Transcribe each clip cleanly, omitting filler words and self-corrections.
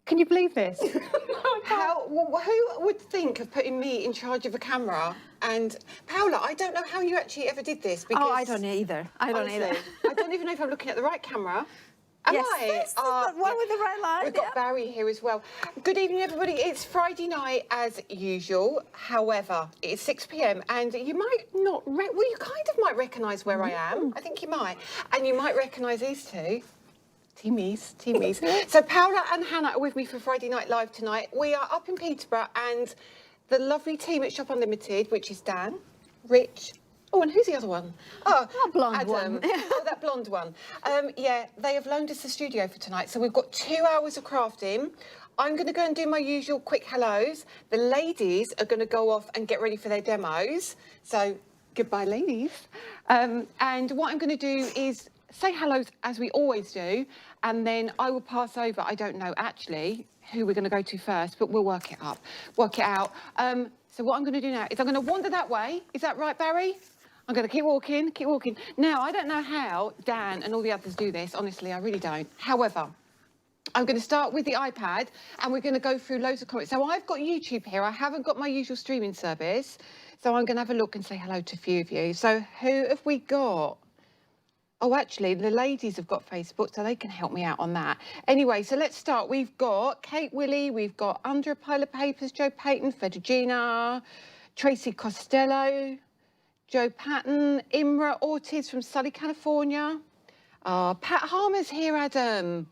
Can you believe this? Who would think of putting me in charge of a camera? And Paula, I don't know how you actually ever did this. Because, I don't either. I don't either. I don't even know if I'm looking at the right camera. Am I? Yes, the one with the right line. We've got Barry here as well. Good evening, everybody. It's Friday night as usual. However, it's 6 p.m. and you might not, you kind of might recognise where I am. I think you might. And you might recognise these two. Teamies. So Paula and Hannah are with me for Friday Night Live tonight. We are up in Peterborough and the lovely team at Shop Unlimited, which is Dan, Rich, and who's the other one? That blonde Adam. one. That blonde one. Yeah, they have loaned us the studio for tonight. So we've got 2 hours of crafting. I'm going to go and do my usual quick hellos. The ladies are going to go off and get ready for their demos. So goodbye, ladies. And what I'm going to do is say hellos as we always do, and then I will pass over. I don't know actually who we're going to go to first, but we'll work it out. So what I'm going to do now is I'm going to wander that way. Is that right, Barry? I'm going to keep walking. Now, I don't know how Dan and all the others do this. Honestly, I really don't. However, I'm going to start with the iPad and we're going to go through loads of comments. So I've got YouTube here. I haven't got my usual streaming service. So I'm going to have a look and say hello to a few of you. So who have we got? Oh, actually, the ladies have got Facebook, so they can help me out on that. Anyway, so let's start. We've got Kate Willie, we've got Under a Pile of Papers, Joe Payton, Fedegina, Tracy Costello, Joe Patton, Imra Ortiz from Sully, California. Pat Harmer's here, Adam.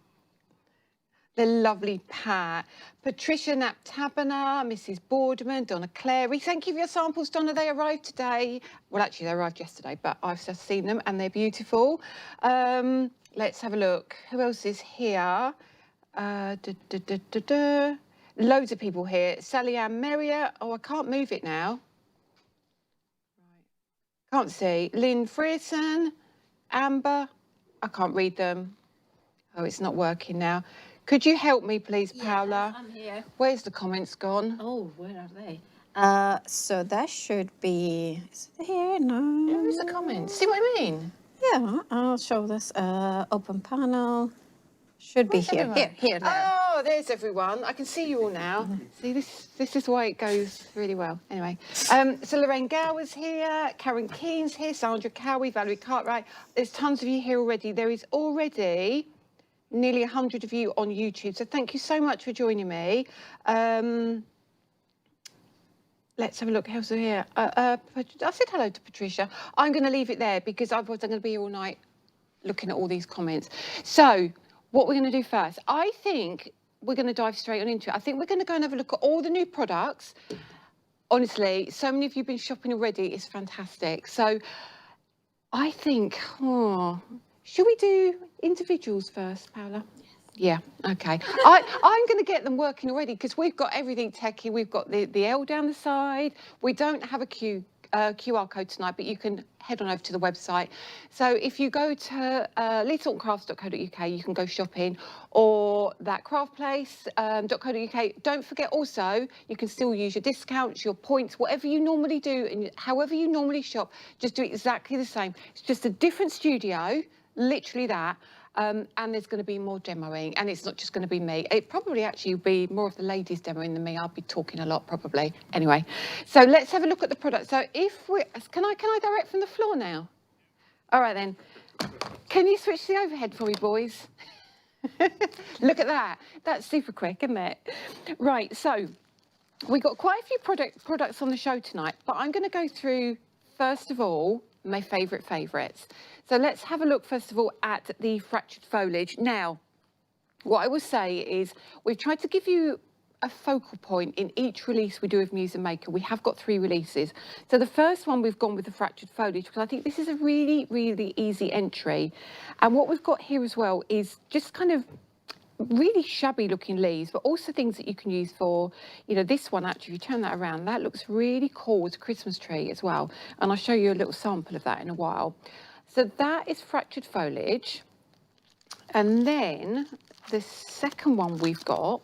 The lovely Pat. Patricia Naptabana, Mrs. Boardman, Donna Clary. Thank you for your samples, Donna. They arrived today. Well, actually, they arrived yesterday, but I've just seen them and they're beautiful. Let's have a look. Who else is here? Loads of people here. Sally Ann Merrier. Oh, I can't move it now. Can't see. Lynn Frierson, Amber. I can't read them. Oh, it's not working now. Could you help me, please, Paula? I'm here. Where's the comments gone? Oh, where are they? So that should be... Is it here? No. Where's the comments? See what I mean? Yeah, I'll show this. Open panel. Should be here. Here, there. Oh, there's everyone. I can see you all now. See, this is why it goes really well. Anyway, so Lorraine Gower's here, Karen Keen's here, Sandra Cowie, Valerie Cartwright. There's tons of you here already. There is already nearly 100 of you on YouTube. So thank you so much for joining me. Let's have a look. Who's here? I said hello to Patricia. I'm going to leave it there because otherwise I'm going to be here all night looking at all these comments. So what we're going to do first, I think we're going to dive straight on into it. I think we're going to go and have a look at all the new products. Honestly, so many of you have been shopping already. It's fantastic. So I think, should we do individuals first, Paula? Yes. Yeah, okay. I'm going to get them working already because we've got everything techie. We've got the L down the side. We don't have a QR code tonight, but you can head on over to the website. So if you go to lisahortoncrafts.co.uk, you can go shopping, or thatcraftplace.co.uk. Don't forget also, you can still use your discounts, your points, whatever you normally do, and however you normally shop, just do exactly the same. It's just a different studio, literally that. And there's going to be more demoing, and it's not just going to be me. It probably actually will be more of the ladies demoing than me. I'll be talking a lot probably. Anyway, so let's have a look at the product. So if we can I direct from the floor now? All right then. Can you switch the overhead for me, boys? Look at that. That's super quick, isn't it? Right. So we've got quite a few products on the show tonight, but I'm going to go through first of all my favourites. So let's have a look first of all at the fractured foliage. Now, what I will say is we've tried to give you a focal point in each release we do of Muse Maker. We have got 3 releases. So the first one we've gone with the fractured foliage because I think this is a really, really easy entry. And what we've got here as well is just kind of really shabby looking leaves, but also things that you can use for, you know, this one actually, if you turn that around, that looks really cool as a Christmas tree as well. And I'll show you a little sample of that in a while. So that is fractured foliage. And then the second one we've got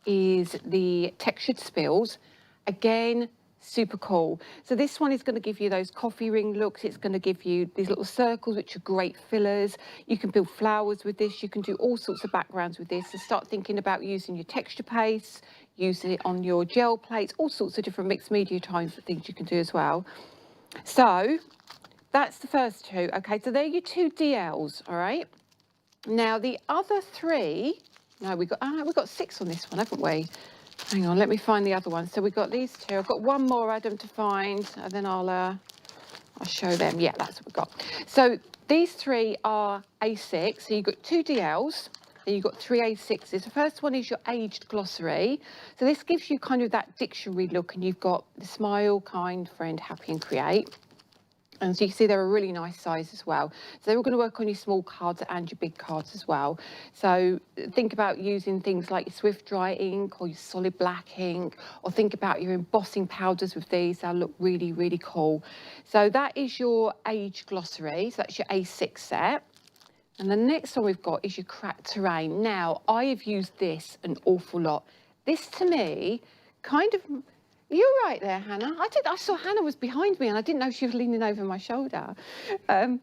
is the textured spills. Again, super cool. So this one is going to give you those coffee ring looks. It's going to give you these little circles, which are great fillers. You can build flowers with this. You can do all sorts of backgrounds with this. So start thinking about using your texture paste, using it on your gel plates, all sorts of different mixed media types of things you can do as well. So that's the first two. Okay, so they're your two DLs, all right? Now the other three, no, we've got 6 on this one, haven't we? Hang on, let me find the other one. So we've got these 2. I've got one more, Adam, to find, and then I'll show them. Yeah, that's what we've got. So these 3 are A6. So you've got 2 DLs, then you've got 3 A6s. The first one is your aged glossary. So this gives you kind of that dictionary look, and you've got the smile, kind, friend, happy, and create. And so you can see they're a really nice size as well. So they're all going to work on your small cards and your big cards as well. So think about using things like your Swift Dry ink or your solid black ink, or think about your embossing powders with these. They'll look really, really cool. So that is your age glossary. So that's your A6 set. And the next one we've got is your cracked terrain. Now, I have used this an awful lot. This to me kind of... You're right there, Hannah. I saw Hannah was behind me and I didn't know she was leaning over my shoulder. I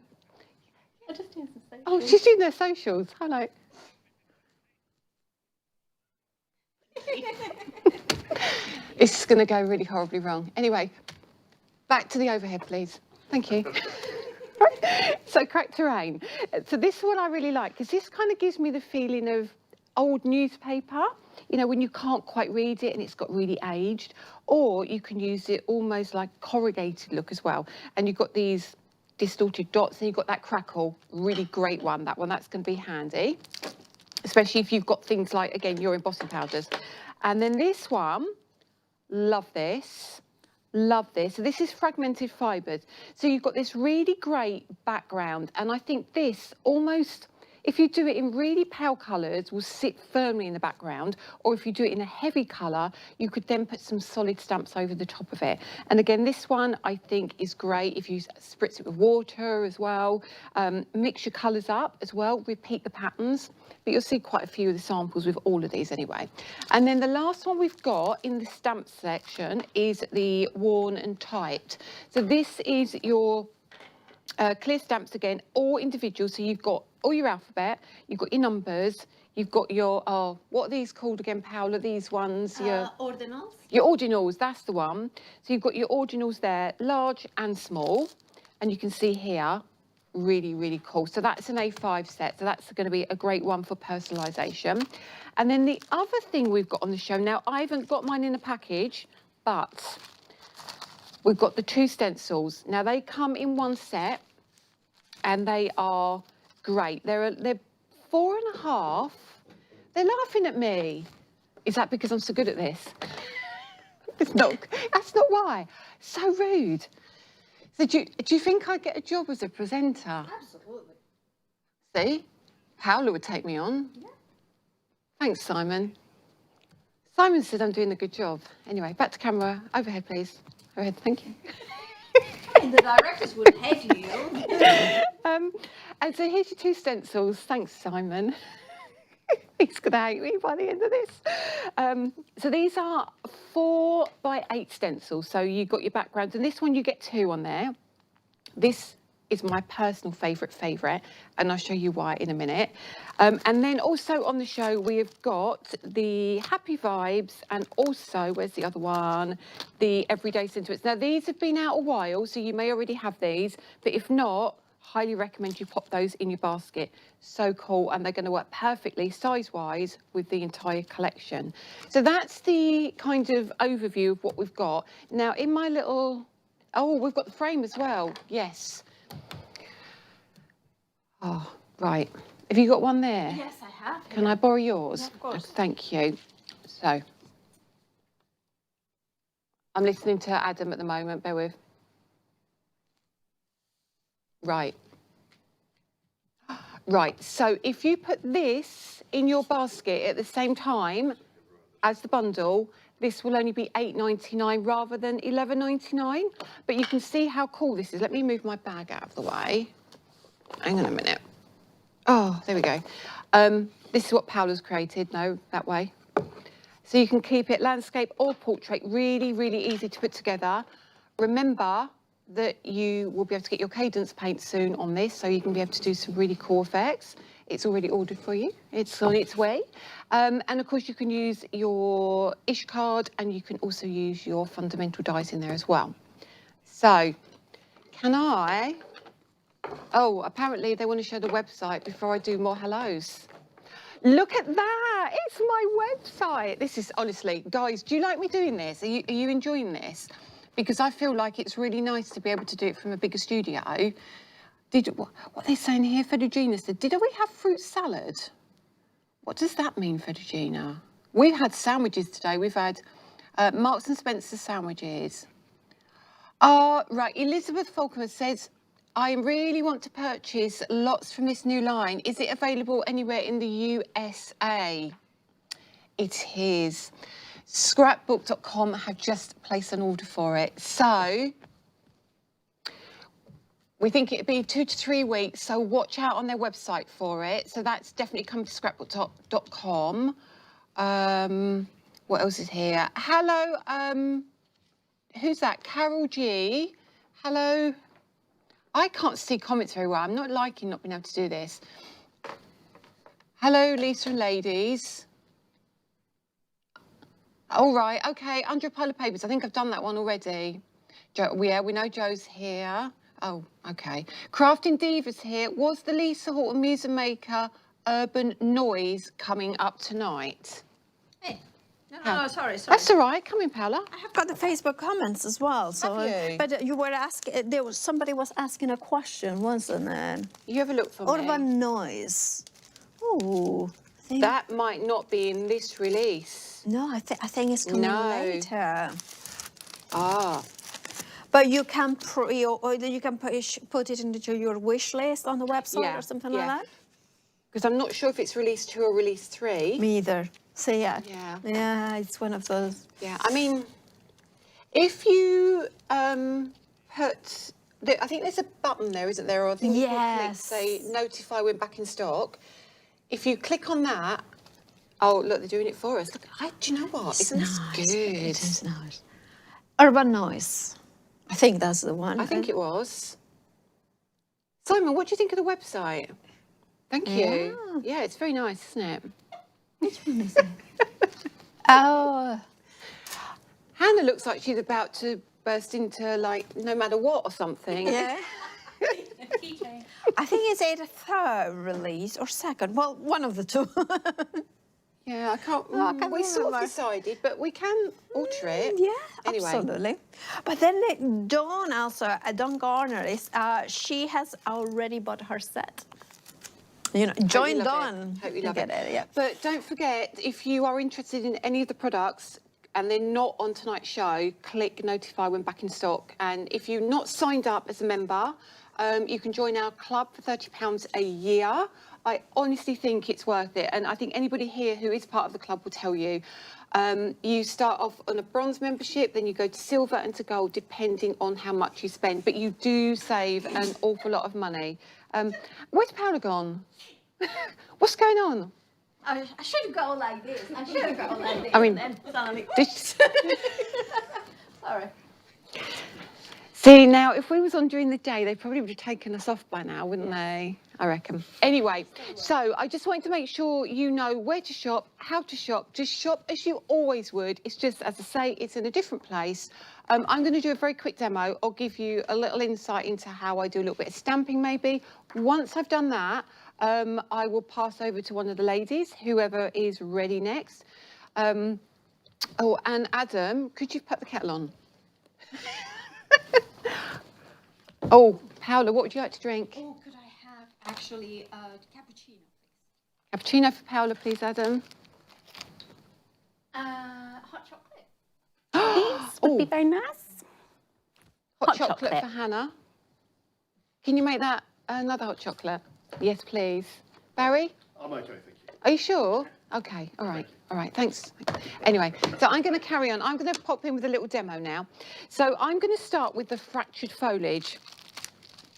just doing some socials. Oh, she's doing their socials. Hello. It's going to go really horribly wrong. Anyway, back to the overhead, please. Thank you. So, cracked terrain. So this one I really like, because this kind of gives me the feeling of old newspaper, you know, when you can't quite read it and it's got really aged. Or you can use it almost like corrugated look as well. And you've got these distorted dots and you've got that crackle. Really great one, that one. That's going to be handy, especially if you've got things like, again, your embossing powders. And then this one, love this. Love this. So this is fragmented fibres. So you've got this really great background. And I think this almost... If you do it in really pale colours, will sit firmly in the background, or if you do it in a heavy colour, you could then put some solid stamps over the top of it. And again, this one I think is great if you spritz it with water as well. Mix your colours up as well, repeat the patterns, but you'll see quite a few of the samples with all of these anyway. And then the last one we've got in the stamp section is the worn and typed. So this is your clear stamps again, all individual. So you've got all your alphabet, you've got your numbers, you've got your, what are these called again, Paula? These ones? Your Ordinals. Your ordinals, that's the one. So you've got your ordinals there, large and small. And you can see here, really, really cool. So that's an A5 set. So that's going to be a great one for personalisation. And then the other thing we've got on the show, now I haven't got mine in a package, but we've got the 2 stencils. Now they come in one set and they are great. They're 4.5. They're laughing at me. Is that because I'm so good at this? It's not. That's not why. So rude. So do you think I'd get a job as a presenter? Absolutely. See? Paula would take me on. Yeah. Thanks, Simon. Simon said I'm doing a good job. Anyway, back to camera. Overhead, please. Overhead, thank you. And the directors would hate you. And so here's your 2 stencils. Thanks, Simon. He's going to hate me by the end of this. So these are 4x8 stencils. So you've got your backgrounds. And this one, you get 2 on there. This is my personal favourite. And I'll show you why in a minute. And then also on the show, we have got the Happy Vibes and also, where's the other one? The Everyday Sentiments. Now, these have been out a while, so you may already have these. But if not, highly recommend you pop those in your basket. So cool, and they're going to work perfectly size-wise with the entire collection. So that's the kind of overview of what we've got. Now, in my little... Oh, we've got the frame as well. Yes. Oh, right. Have you got one there? Yes, I have. Can I borrow yours? Yeah, of course. Thank you. So, I'm listening to Adam at the moment. Bear with. Right. Right, so if you put this in your basket at the same time as the bundle, this will only be £8.99 rather than £11.99. But you can see how cool this is. Let me move my bag out of the way. Hang on a minute. Oh, there we go. This is what Paula's created. No, that way. So you can keep it landscape or portrait, really, really easy to put together. Remember that you will be able to get your cadence paint soon on this, so you can be able to do some really cool effects. It's already ordered for you. It's on its way. And of course you can use your ish card, and you can also use your fundamental dies in there as well. So can I, oh, apparently they want to show the website before I do more hellos. Look at that, it's my website. This is, honestly, guys, do you like me doing this? Are you enjoying this? Because I feel like it's really nice to be able to do it from a bigger studio. What are they saying here? Fedugina said, did we have fruit salad? What does that mean, Fedugina? We've had sandwiches today. We've had Marks and Spencer sandwiches. Right, Elizabeth Falconer says, I really want to purchase lots from this new line. Is it available anywhere in the USA? It is. Scrapbook.com have just placed an order for it. So we think it'd be 2 to 3 weeks. So watch out on their website for it. So that's definitely coming to scrapbook.com. What else is here? Hello, who's that? Carol G. Hello. I can't see comments very well. I'm not liking not being able to do this. Hello, Lisa and ladies. All right, okay, under a pile of papers. I think I've done that one already. Jo, yeah, we know Joe's here. Oh, okay. Crafting Divas here. Was the Lisa Horton Muse Maker Urban Noise coming up tonight? Hey. No, sorry. That's all right. Come in, Paula. I have got the Facebook comments as well. So, Have you? But you were asking. Somebody was asking a question, wasn't it? You have a look for me. Urban Noise. Oh, that might not be in this release. No, I think it's coming later. Ah. But you can you can put it into your wish list on the website or something like that. Because I'm not sure if it's release 2 or release 3. Me either. So yeah, it's one of those. Yeah, I mean, if you put, I think there's a button there, isn't there? Or I think you can click, say, notify when back in stock. If you click on that, oh look, they're doing it for us. Look, do you know what? Isn't this good? It is nice. Urban Noise. I think that's the one. I think it was. Simon, what do you think of the website? Thank you. Yeah, it's very nice, isn't it? Which one is it? Oh. Hannah looks like she's about to burst into, like, no matter what or something. Yeah. I think it's either third release or second. Well, one of the two. Yeah, I can't. We sort of decided, but we can alter it. Yeah, anyway. Absolutely. But then Dawn Garner is. She has already bought her set. You know, join Dawn. Hope you love it. Yeah. But don't forget, if you are interested in any of the products and they're not on tonight's show, click notify when back in stock. And if you're not signed up as a member, you can join our club for £30 a year. I honestly think it's worth it. And I think anybody here who is part of the club will tell you. You start off on a bronze membership, then you go to silver and to gold, depending on how much you spend. But you do save an awful lot of money. Where's Paula gone? What's going on? I should go like this. I mean, sorry. See, now, if we was on during the day, they probably would have taken us off by now, wouldn't they? I reckon. Anyway, so I just wanted to make sure you know where to shop, how to shop. Just shop as you always would. It's just, as I say, it's in a different place. I'm going to do a very quick demo. I'll give you a little insight into how I do a little bit of stamping, maybe. Once I've done that, I will pass over to one of the ladies, whoever is ready next. Oh, and Adam, could you put the kettle on? Oh, Paula, what would you like to drink? Oh, could I have actually cappuccino, please? Cappuccino for Paula, please, Adam. Hot chocolate. These would be very nice. Hot chocolate for Hannah. Can you make that another hot chocolate? Yes, please. Barry? I'm okay, thank you. Are you sure? Okay, all right, thanks. Anyway, so I'm going to carry on. I'm going to pop in with a little demo now. So I'm going to start with the fractured foliage.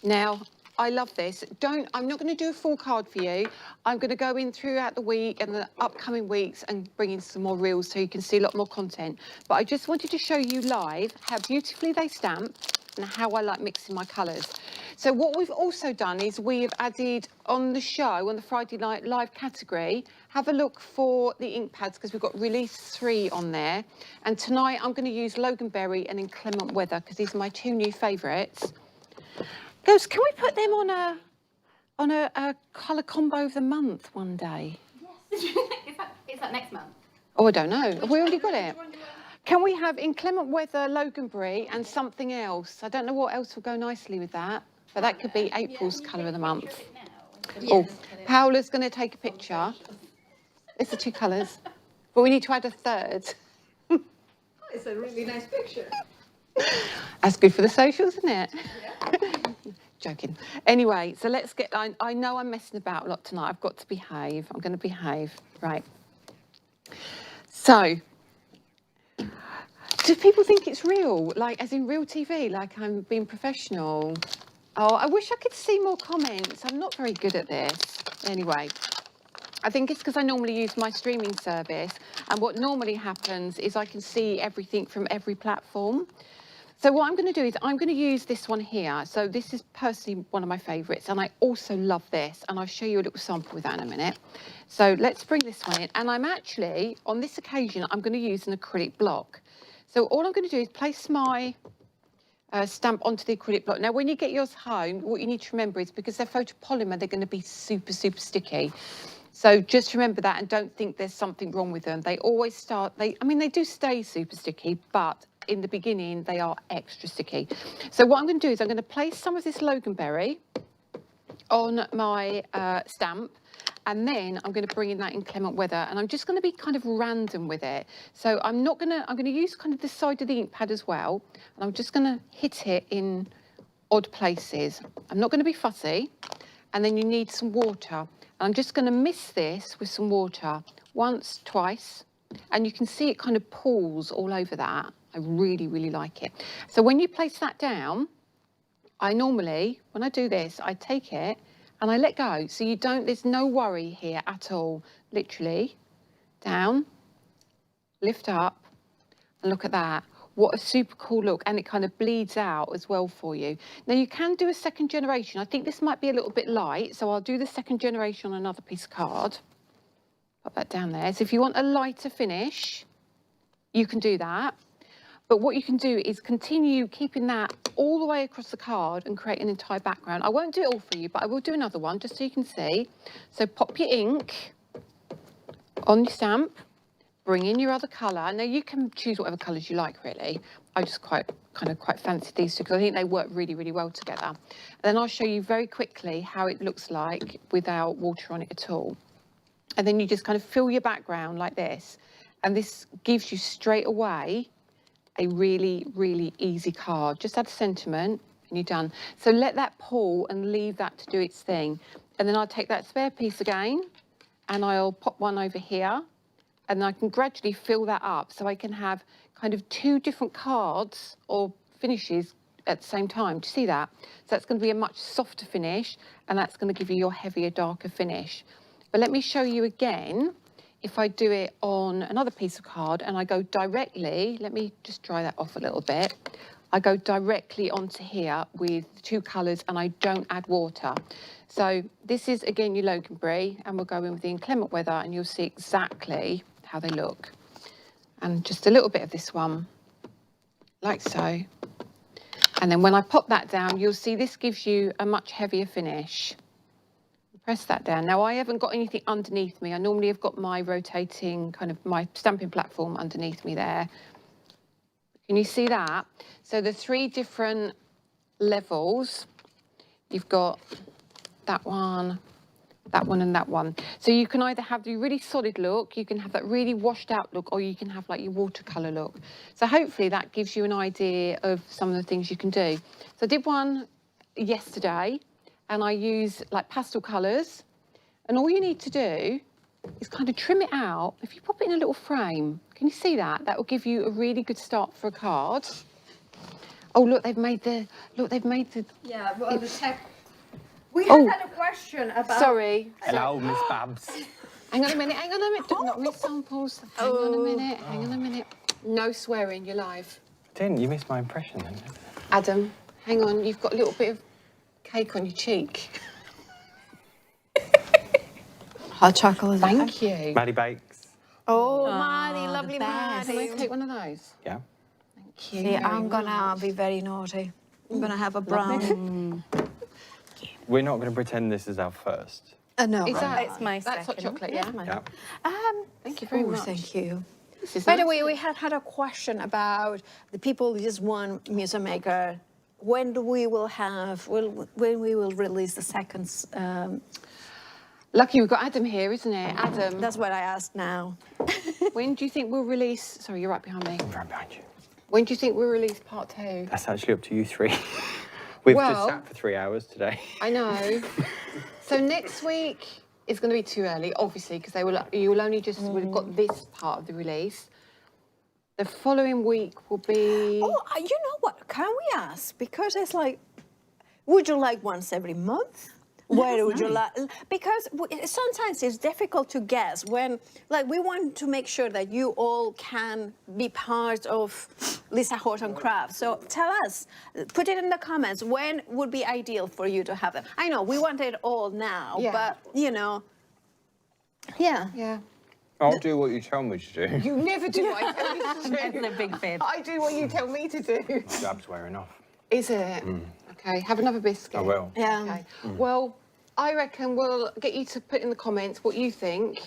Now, I love this. I'm not going to do a full card for you. I'm going to go in throughout the week and the upcoming weeks and bring in some more reels so you can see a lot more content. But I just wanted to show you live how beautifully they stamp and how I like mixing my colours. So what we've also done is we've added on the show, on the Friday Night Live category, have a look for the ink pads because we've got release 3 on there. And tonight I'm going to use Loganberry and Inclement Weather because these are my 2 new favourites. Girls, can we put them on a colour combo of the month one day? Yes. is that next month? Oh, I don't know. Have we already got it? Can we have Inclement Weather, Loganberry and something else? I don't know what else will go nicely with that, but that could be April's colour of the month. Oh, Paula's going to take a picture. It's the 2 colours, but we need to add a third. It's a really nice picture. That's good for the socials, isn't it? Yeah. Joking. Anyway, so let's get, I know I'm messing about a lot tonight. I've got to behave. I'm going to behave. Right. So, do people think it's real? Like, as in real TV? Like I'm being professional? Oh, I wish I could see more comments. I'm not very good at this. Anyway, I think it's because I normally use my streaming service. And what normally happens is I can see everything from every platform. So what I'm going to do is I'm going to use this one here. So this is personally one of my favourites, and I also love this, and I'll show you a little sample with that in a minute. So let's bring this one in, and I'm actually, on this occasion, I'm going to use an acrylic block. So all I'm going to do is place my stamp onto the acrylic block. Now, when you get yours home, what you need to remember is because they're photopolymer, they're going to be super, super sticky. So just remember that and don't think there's something wrong with them. They always start, I mean, they do stay super sticky, but in the beginning, they are extra sticky. So what I'm going to do is I'm going to place some of this Loganberry on my stamp, and then I'm going to bring in that Inclement Weather, and I'm just going to be kind of random with it. So I'm going to use kind of the side of the ink pad as well, and I'm just going to hit it in odd places. I'm not going to be fussy, and then you need some water. I'm just going to mist this with some water once, twice, and you can see it kind of pools all over that. I really, really like it. So when you place that down, I normally, when I do this, I take it and I let go. So you don't, there's no worry here at all. Literally, down, lift up, and look at that. What a super cool look, and it kind of bleeds out as well for you. Now you can do a second generation. I think this might be a little bit light, so I'll do the second generation on another piece of card. Put that down there. So if you want a lighter finish, you can do that. But what you can do is continue keeping that all the way across the card and create an entire background. I won't do it all for you, but I will do another one just so you can see. So pop your ink on your stamp. Bring in your other colour. Now you can choose whatever colours you like, really. I just quite fancy these 2 because I think they work really, really well together. And then I'll show you very quickly how it looks like without water on it at all. And then you just kind of fill your background like this. And this gives you straight away a really, really easy card. Just add a sentiment and you're done. So let that pool and leave that to do its thing. And then I'll take that spare piece again and I'll pop one over here. And I can gradually fill that up so I can have kind of 2 different cards or finishes at the same time. Do you see that? So that's going to be a much softer finish, and that's going to give you your heavier, darker finish. But let me show you again if I do it on another piece of card and I go directly, let me just dry that off a little bit. I go directly onto here with 2 colours and I don't add water. So this is, again, your Loganberry, and we'll go in with the Inclement Weather and you'll see exactly how they look. And just a little bit of this one, like so. And then when I pop that down, you'll see this gives you a much heavier finish. Press that down. Now, I haven't got anything underneath me. I normally have got my rotating, kind of my stamping platform underneath me there. Can you see that? So the 3 different levels, you've got that one, and that one. So you can either have the really solid look, you can have that really washed out look, or you can have like your watercolour look. So hopefully that gives you an idea of some of the things you can do. So I did one yesterday, and I use like pastel colours, and all you need to do is kind of trim it out. If you pop it in a little frame, can you see that? That will give you a really good start for a card. Oh, look, they've made the, Yeah, well, the tech. We have had a question about... Sorry. Hello, Miss Babs. Hang on a minute, Not miss samples. Hang on a minute. No swearing, you're live. Didn't you miss my impression then? Adam, hang on, you've got a little bit of cake on your cheek. Hot chocolate. Thank you. Maddie Bakes. Oh, Maddie, lovely Can Maddie. I take one of those? Yeah. Thank you. See, I'm very gonna much. be very naughty. I'm gonna have a brown. We're not going to pretend this is our first. No. Is that, It's my that's hot second. chocolate, yeah? Yeah. Thank you very much. Thank you. This is By the nice. way, we had a question about the people who just won Muse Maker. When we will release the second? Lucky we've got Adam here, isn't it? Adam, That's what I asked now. when do you think we'll release... Sorry, you're right behind me. I'm right behind you. When do you think we'll release part 2? That's actually up to you three. We've Well- just sat for 3 hours today. I know. So next week is going to be too early, obviously, because you will only just would have got this part of the release. The following week will be... Oh, you know what? Can we ask? Because it's like, would you like once every month? Where would you like? Because sometimes it's difficult to guess when, like, we want to make sure that you all can be part of Lisa Horton Crafts. So tell us, put it in the comments, when would be ideal for you to have them? I know we want it all now, Yeah. but, you know, yeah. Yeah. I'll do what you tell me to do. You never do what I tell you to do. That's a big fib. I do what you tell me to do. My jab's wearing off. Is it? Okay, have another biscuit. I will. Yeah. Okay. Well, I reckon we'll get you to put in the comments what you think,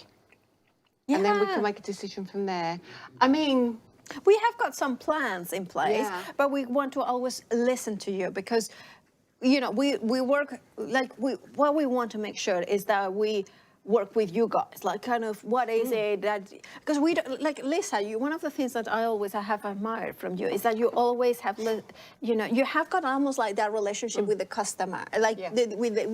and then we can make a decision from there. I mean, We have got some plans in place, Yeah. but we want to always listen to you because, you know, we work, like, what we want to make sure is that we work with you guys, like, kind of, what is it that, because we don't, like, Lisa, one of the things that I always have admired from you is that you always have, you know, you have got almost like that relationship with the customer, like, Yeah.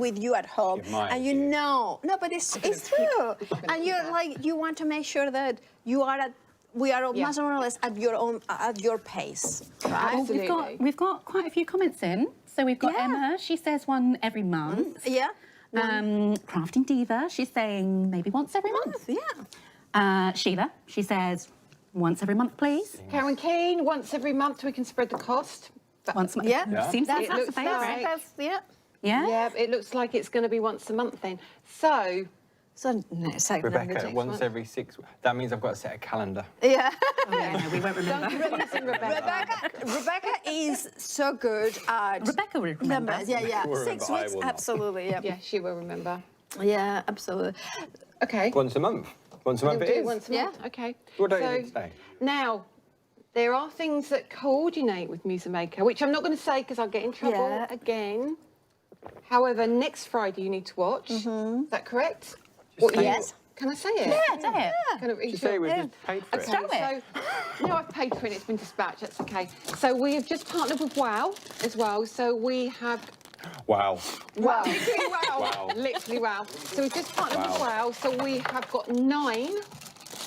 with you at home, She admires and you you. know, no, but it's true, and you're like, you want to make sure that you are at, we are Yeah. much more or less at your pace, right? Well, Absolutely. we've got quite a few comments in. So we've got Yeah. Emma. She says one every month. Yeah. Crafting Diva. She's saying maybe once every month. Yeah. Sheila. She says once every month, please. Karen Keane, once every month we can spread the cost. Once a month. Yeah. Seems It that's a looks favourite. like- Yeah. Yeah. Yeah, it looks like it's going to be once a month then. So, So no, second Rebecca, next once one. every 6 weeks. That means I've got to set a calendar. Yeah. Oh, yeah, no, we won't remember. Rebecca is so good at Rebecca will remember. numbers. Yeah, yeah. Will 6 remember, I weeks, will not. absolutely. Yeah. yeah, she will remember. Yeah, absolutely. Okay. Once a month. Once a month We'll it do is. once a month. Okay. What day So, is it today? now, there are things that coordinate with Muse Maker, which I'm not going to say because I'll get in trouble Yeah. again. However, next Friday you need to watch. Is that correct? What say you- Yes. Can I say it? Yeah, say it. Kind of, Did you say we've just paid for it? Show it. So, no, I've paid for it. It's been dispatched. That's okay. So we have just partnered with Wow as well. So we have Wow. Wow. Literally wow. Wow. Literally wow. So we've just partnered with Wow. Wow. So we have got 9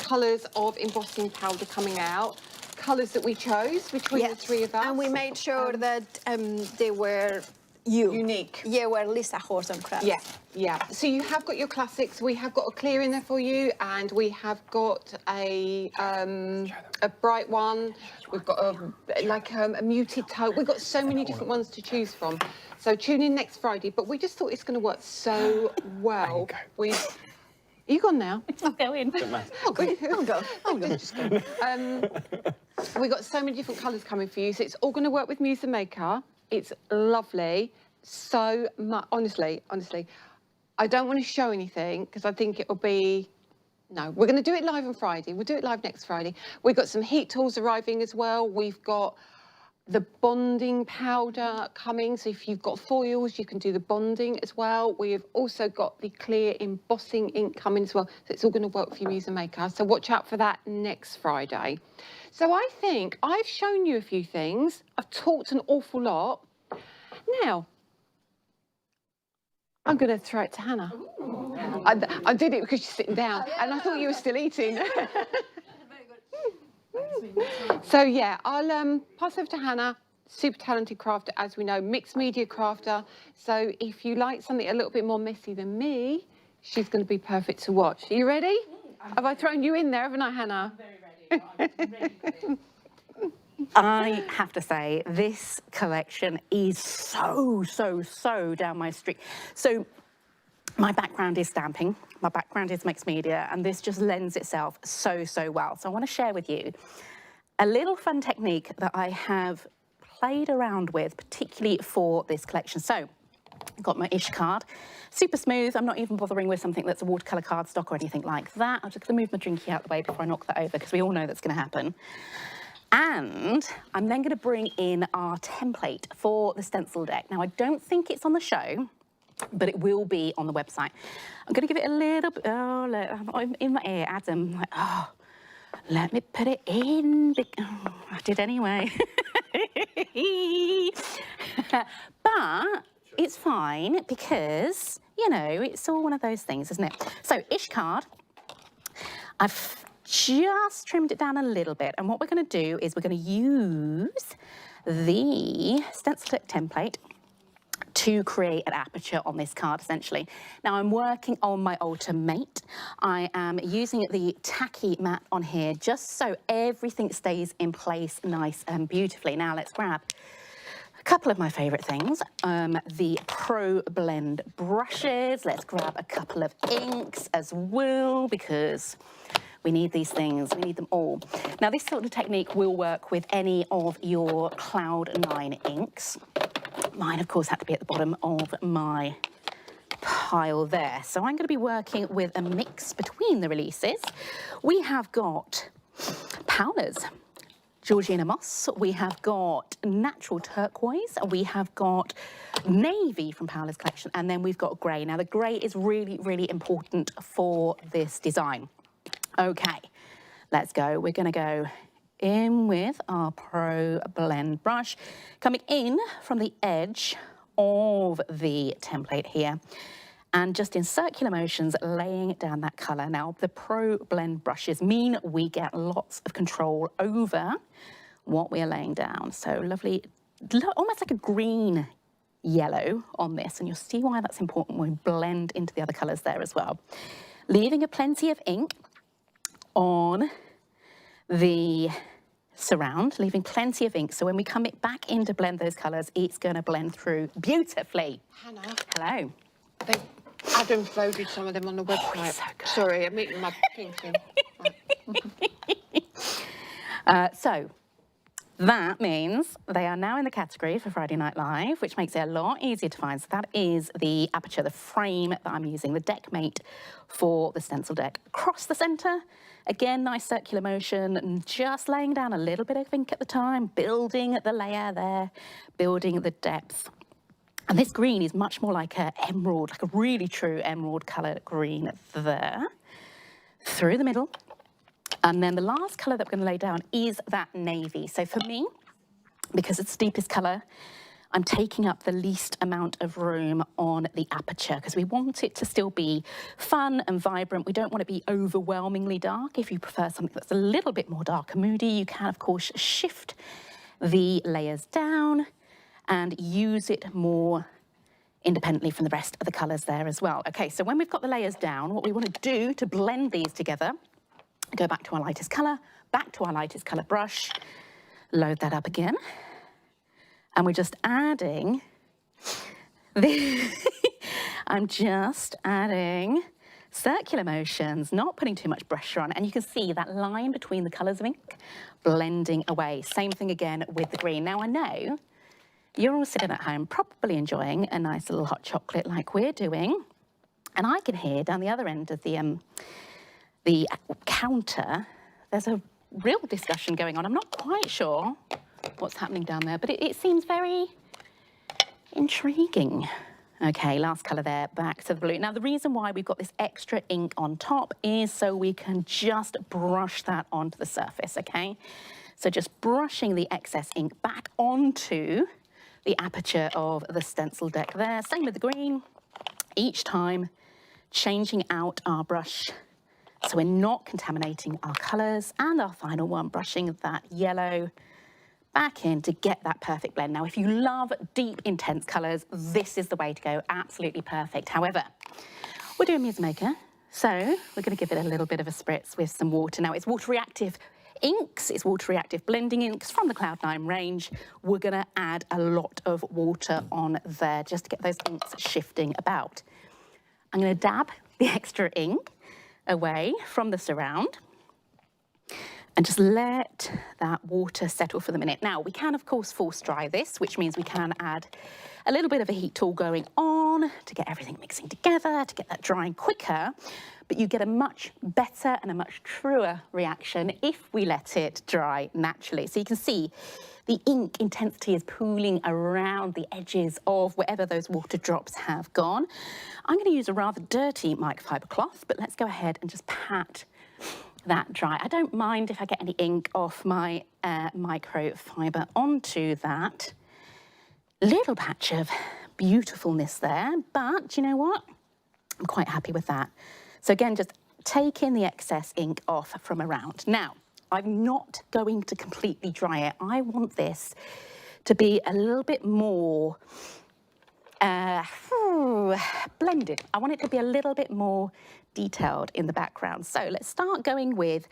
colours of embossing powder coming out. Colours that we chose between the 3 of us. And we made sure that they were unique. Yeah, were Lisa Horton Crafts. Yeah, yeah. So you have got your classics. We have got a clear in there for you, and we have got a bright one. We've got a muted tone. We've got so many different ones to choose from. So tune in next Friday. But we just thought it's going to work so well. Are you gone now? I'll go in. Oh, good. I'll go. Oh, good. Just go. We've got so many different colours coming for you. So it's all going to work with Muse Maker. It's lovely. So much. Honestly, I don't want to show anything because I think it will be... No, we're going to do it live on Friday. We'll do it live next Friday. We've got some heat tools arriving as well. We've got the bonding powder coming. So if you've got foils, you can do the bonding as well. We have also got the clear embossing ink coming as well. So it's all going to work for you, Muse Maker. So watch out for that next Friday. So I think I've shown you a few things. I've talked an awful lot. Now, I'm going to throw it to Hannah. I did it because she's sitting down, and I thought you were still eating. So yeah, I'll pass over to Hannah. super talented crafter, as we know, mixed media crafter. So if you like something a little bit more messy than me, she's going to be perfect to watch. Are you ready? Have I thrown you in there, haven't I, Hannah? I'm very ready. I'm ready for this. I have to say, this collection is so down my street. So my background is stamping, my background is mixed media, and this just lends itself so well. So I want to share with you a little fun technique that I have played around with, particularly for this collection. So I've got my ish card, super smooth. I'm not even bothering with something that's a watercolor cardstock or anything like that. I'm just going to move my drinky out the way before I knock that over, because we all know that's going to happen. And I'm then going to bring in our template for the stencil deck. Now, I don't think it's on the show, but it will be on the website. I'm going to give it a little bit, oh, look, I'm in my ear, Adam, like, oh, let me put it in. Oh, I did anyway. But it's fine because, you know, it's all one of those things, isn't it? So, ish card, I've just trimmed it down a little bit, and what we're going to do is we're going to use the stencil deck template to create an aperture on this card, essentially. Now, I'm working on my Ultimate. I am using the tacky mat on here just so everything stays in place nice and beautifully. Now, let's grab a couple of my favourite things, the Pro Blend brushes. Let's grab a couple of inks as well, because we need these things, we need them all. Now, this sort of technique will work with any of your Cloud9 inks. Mine, of course, had to be at the bottom of my pile there. So I'm going to be working with a mix between the releases. We have got Paula's Georgina Moss, we have got Natural Turquoise, we have got Navy from Paula's collection, and then we've got Grey. Now, the grey is really important for this design. Okay, let's go. We're going to go in with our Pro Blend brush, coming in from the edge of the template here, and just in circular motions, laying down that colour. Now, the Pro Blend brushes mean we get lots of control over what we are laying down. So lovely, almost like a green yellow on this, and you'll see why that's important when we blend into the other colours there as well. Leaving a plenty of ink on the surround, leaving plenty of ink, so when we come it back in to blend those colours, it's going to blend through beautifully. Hannah. Hello. Adam's loaded some of them on the website. So good. Sorry, I'm eating my pink thing. So that means they are now in the category for Friday Night Live, which makes it a lot easier to find. So that is the aperture, the frame that I'm using, the deck mate for the stencil deck. Across the centre, again, nice circular motion, and just laying down a little bit of ink at the time, building the layer there, building the depth. And this green is much more like an emerald, like a really true emerald colour green there, through the middle. And then the last colour that we're going to lay down is that navy. So for me, because it's the deepest colour, I'm taking up the least amount of room on the aperture, because we want it to still be fun and vibrant. We don't want it to be overwhelmingly dark. If you prefer something that's a little bit more dark and moody, you can, of course, shift the layers down and use it more independently from the rest of the colours there as well. Okay, so when we've got the layers down, what we want to do to blend these together, go back to our lightest colour, back to our lightest colour brush, load that up again, and we're just adding I'm just adding circular motions, not putting too much pressure on, and you can see that line between the colours of ink blending away. Same thing again with the green. Now, I know you're all sitting at home probably enjoying a nice little hot chocolate like we're doing, and I can hear down the other end of the counter, there's a real discussion going on. I'm not quite sure what's happening down there, but it seems very intriguing. Okay, last colour there, back to the blue. Now, the reason why we've got this extra ink on top is so we can just brush that onto the surface, okay? So just brushing the excess ink back onto the aperture of the stencil deck there. Same with the green. Each time, changing out our brush so we're not contaminating our colours. And our final one, brushing that yellow back in to get that perfect blend. Now, if you love deep, intense colours, this is the way to go. Absolutely perfect. However, we're doing Muse Maker, so we're going to give it a little bit of a spritz with some water. Now, it's water reactive inks, it's water reactive blending inks from the Cloud9 range. We're going to add a lot of water on there just to get those inks shifting about. I'm going to dab the extra ink away from the surround and just let that water settle for the minute. Now, we can, of course, force dry this, which means we can add a little bit of a heat tool going on to get everything mixing together, to get that drying quicker, but you get a much better and a much truer reaction if we let it dry naturally. So you can see the ink intensity is pooling around the edges of wherever those water drops have gone. I'm going to use a rather dirty microfiber cloth, but let's go ahead and just pat that dry. I don't mind if I get any ink off my microfiber onto that little patch of beautifulness there, but you know what? I'm quite happy with that. So again, just taking the excess ink off from around. Now, I'm not going to completely dry it. I want this to be a little bit more blended. I want it to be a little bit more detailed in the background. So let's start going with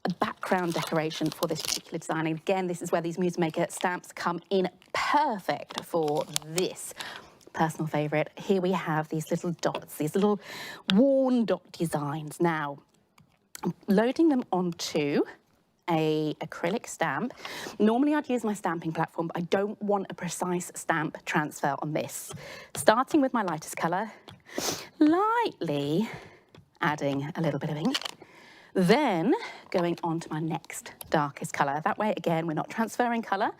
a background decoration for this particular design. And again, this is where these Muse Maker stamps come in perfect for this personal favourite. Here we have these little dots, these little worn dot designs. Now, I'm loading them onto a acrylic stamp. Normally I'd use my stamping platform, but I don't want a precise stamp transfer on this. Starting with my lightest colour, lightly adding a little bit of ink, then going on to my next darkest colour. That way, again, we're not transferring colour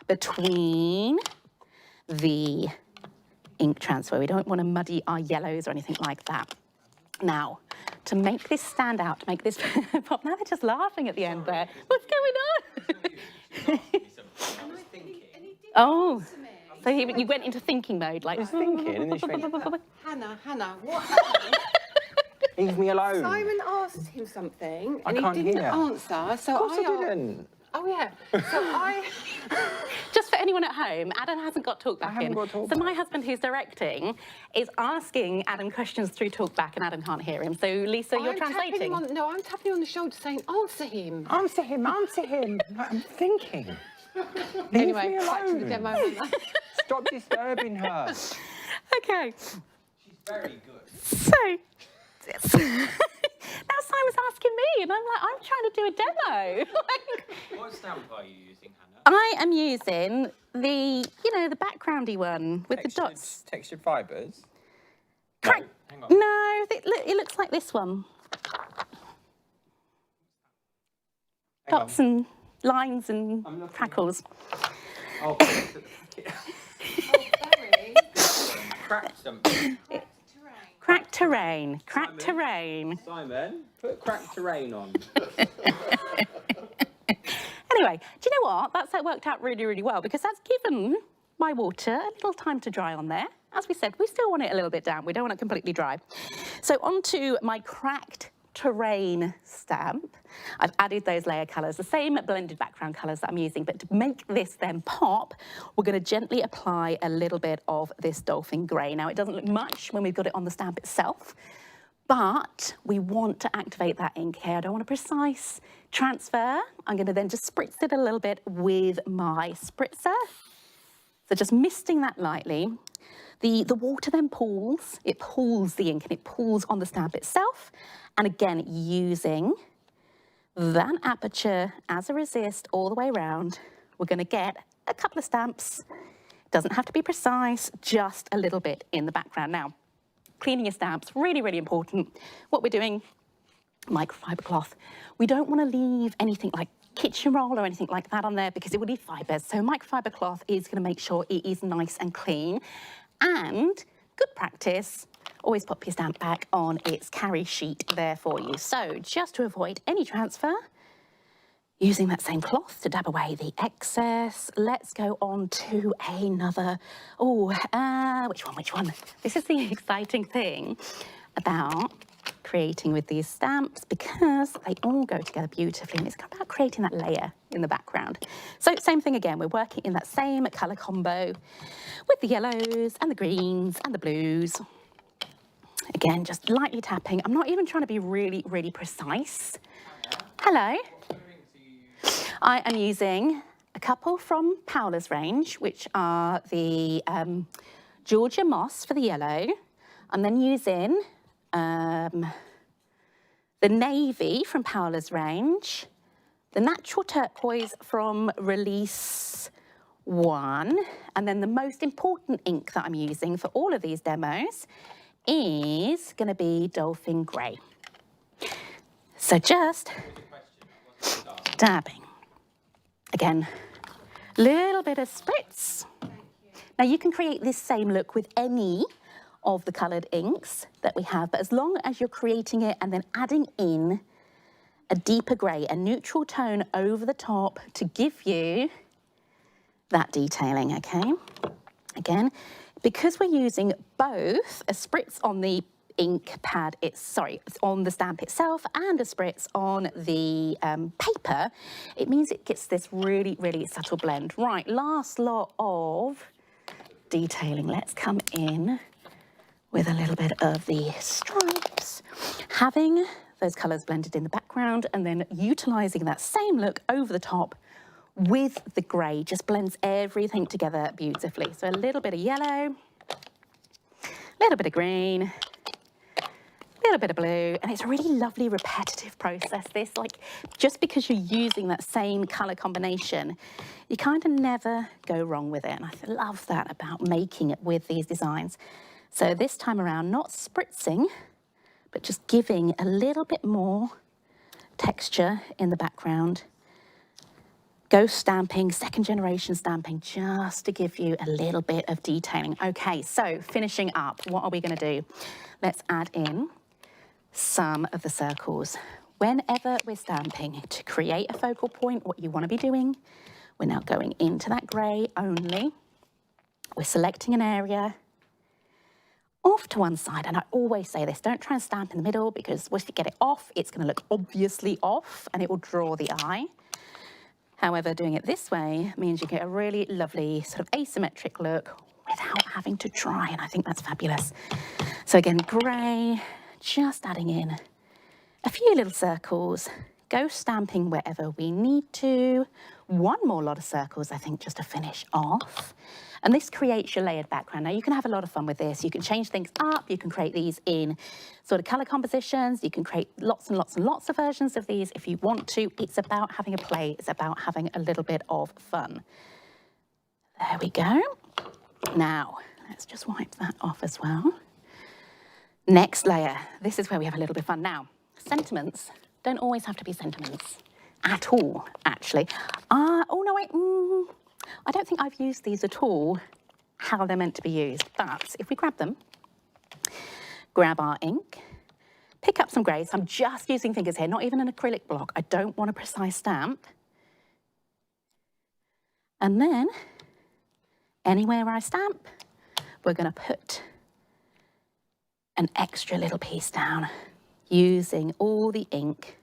between the ink transfer. We don't want to muddy our yellows or anything like that. Now, to make this stand out, to make this pop, now they're just laughing at the end there. What's going on? Oh, so you went into thinking mode, like. I was thinking, and then she went, Hannah, what happened? leave me alone. Simon asked him something I and can't he didn't hear. answer, so Of course I asked- didn't. Oh yeah. So I Just for anyone at home, Adam hasn't got talkback haven't in. got talkback. So my husband, who's directing, is asking Adam questions through talkback, and Adam can't hear him. So Lisa, you're I'm tapping translating. him on, no, I'm tapping him on the shoulder saying, answer him. Answer him, answer him. I'm thinking. Leave Anyway, me back to the alone. demo. Hannah. Stop disturbing her. Okay. She's very good. So now Simon's asking me, and I'm like, I'm trying to do a demo. What stamp are you using, Hannah? I am using the, the backgroundy one with the dots. Textured fibres. Crack- hang on. No, it looks like this one. Hang Dots and lines and I'm looking. crackles. Oh, cracked something. Crack terrain, crack Simon. terrain. Simon, put cracked terrain on. Anyway, do you know what? That's worked out really, really well because that's given my water a little time to dry on there. As we said, we still want it a little bit damp. We don't want it completely dry. So onto my cracked terrain stamp. I've added those layer colours, the same blended background colours that I'm using, but to make this then pop, we're going to gently apply a little bit of this dolphin grey. Now, it doesn't look much when we've got it on the stamp itself, but we want to activate that ink here. I don't want a precise transfer. I'm going to then just spritz it a little bit with my spritzer. So just misting that lightly. The water then pools, it pools the ink and it pools on the stamp itself. And again, using that aperture as a resist all the way around, we're going to get a couple of stamps. It doesn't have to be precise, just a little bit in the background. Now, cleaning your stamps, really, really important. What we're doing, microfiber cloth. We don't want to leave anything like kitchen roll or anything like that on there because it will leave fibres. So microfiber cloth is going to make sure it is nice and clean. And good practice, always pop your stamp back on its carry sheet there for you. So just to avoid any transfer, using that same cloth to dab away the excess, let's go on to another, which one? This is the exciting thing about creating with these stamps because they all go together beautifully, and it's about creating that layer in the background. So same thing again, we're working in that same colour combo with the yellows and the greens and the blues. Again, just lightly tapping. I'm not even trying to be really, really precise. Hello. I am using a couple from Paula's range, which are the Georgia Moss for the yellow. I'm then using the navy from Paula's range, the natural turquoise from Release 1, and then the most important ink that I'm using for all of these demos is going to be Dolphin Grey. So just dabbing. Again, little bit of spritz. Now you can create this same look with any of the coloured inks that we have, but as long as you're creating it and then adding in a deeper grey, a neutral tone over the top to give you that detailing, okay? Again, because we're using both a spritz on the ink pad, it's on the stamp itself and a spritz on the paper, it means it gets this really, really subtle blend. Right, last lot of detailing. Let's come in with a little bit of the stripes. Having those colours blended in the background and then utilising that same look over the top with the grey just blends everything together beautifully. So a little bit of yellow, a little bit of green, a little bit of blue, and it's a really lovely repetitive process, this. Like, just because you're using that same colour combination, you kind of never go wrong with it, and I love that about making it with these designs. So this time around, not spritzing, but just giving a little bit more texture in the background. Ghost stamping, second generation stamping, just to give you a little bit of detailing. Okay, so finishing up, what are we going to do? Let's add in some of the circles. Whenever we're stamping, to create a focal point, what you want to be doing, we're now going into that grey only. We're selecting an area off to one side, and I always say this, don't try and stamp in the middle, because once you get it off, it's going to look obviously off and it will draw the eye. However, doing it this way means you get a really lovely sort of asymmetric look without having to try, and I think that's fabulous. So again, grey, just adding in a few little circles, ghost stamping wherever we need to. One more lot of circles, I think, just to finish off. And this creates your layered background. Now, you can have a lot of fun with this. You can change things up. You can create these in sort of colour compositions. You can create lots and lots and lots of versions of these if you want to. It's about having a play. It's about having a little bit of fun. There we go. Now, let's just wipe that off as well. Next layer. This is where we have a little bit of fun. Now, sentiments don't always have to be sentiments at all, actually. Oh, no, wait. I don't think I've used these at all how they're meant to be used, but if we grab them, grab our ink, pick up some greys. I'm just using fingers here, not even an acrylic block. I don't want a precise stamp. And then, anywhere where I stamp, we're going to put an extra little piece down using all the ink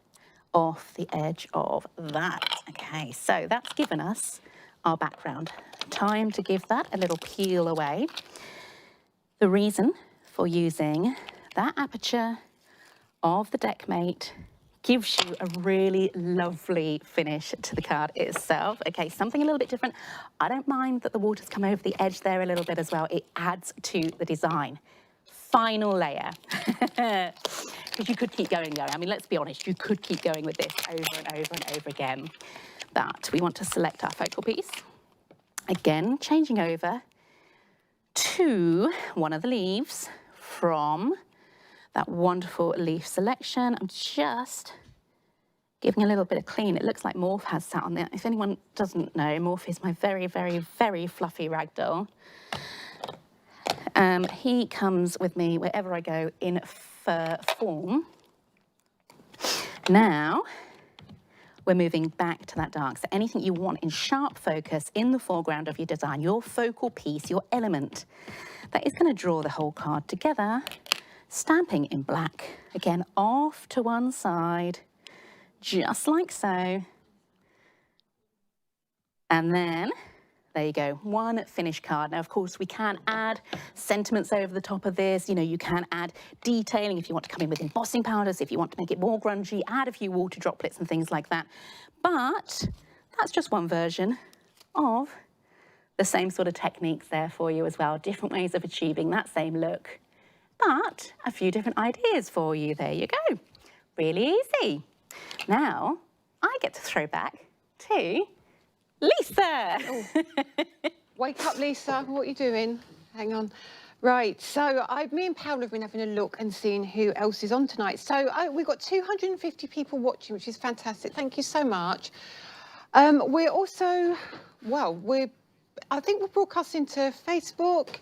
off the edge of that. Okay, so that's given us our background. Time to give that a little peel away. The reason for using that aperture of the Deckmate gives you a really lovely finish to the card itself. Okay, something a little bit different. I don't mind that the water's come over the edge there a little bit as well. It adds to the design. Final layer. Because you could keep going. I mean, let's be honest, you could keep going with this over and over and over again. But we want to select our focal piece. Again, changing over to one of the leaves from that wonderful leaf selection. I'm just giving a little bit of clean. It looks like Morph has sat on there. If anyone doesn't know, Morph is my very, very, very fluffy ragdoll. He comes with me wherever I go in fur form. Now, we're moving back to that dark. So anything you want in sharp focus in the foreground of your design, your focal piece, your element, that is going to draw the whole card together. stamping in black. Again, off to one side, just like so. And then, there you go, one finished card. Now, of course, we can add sentiments over the top of this. You know, you can add detailing if you want to come in with embossing powders, if you want to make it more grungy, add a few water droplets and things like that. But that's just one version of the same sort of techniques there for you as well. Different ways of achieving that same look, but a few different ideas for you. There you go. Really easy. Now, I get to throw back to Lisa. Wake up, Lisa. What are you doing? Hang on. Right, so me and Paula have been having a look and seeing who else is on tonight. So we've got 250 people watching, which is fantastic. Thank you so much. We're also, well, I think we're broadcasting to Facebook,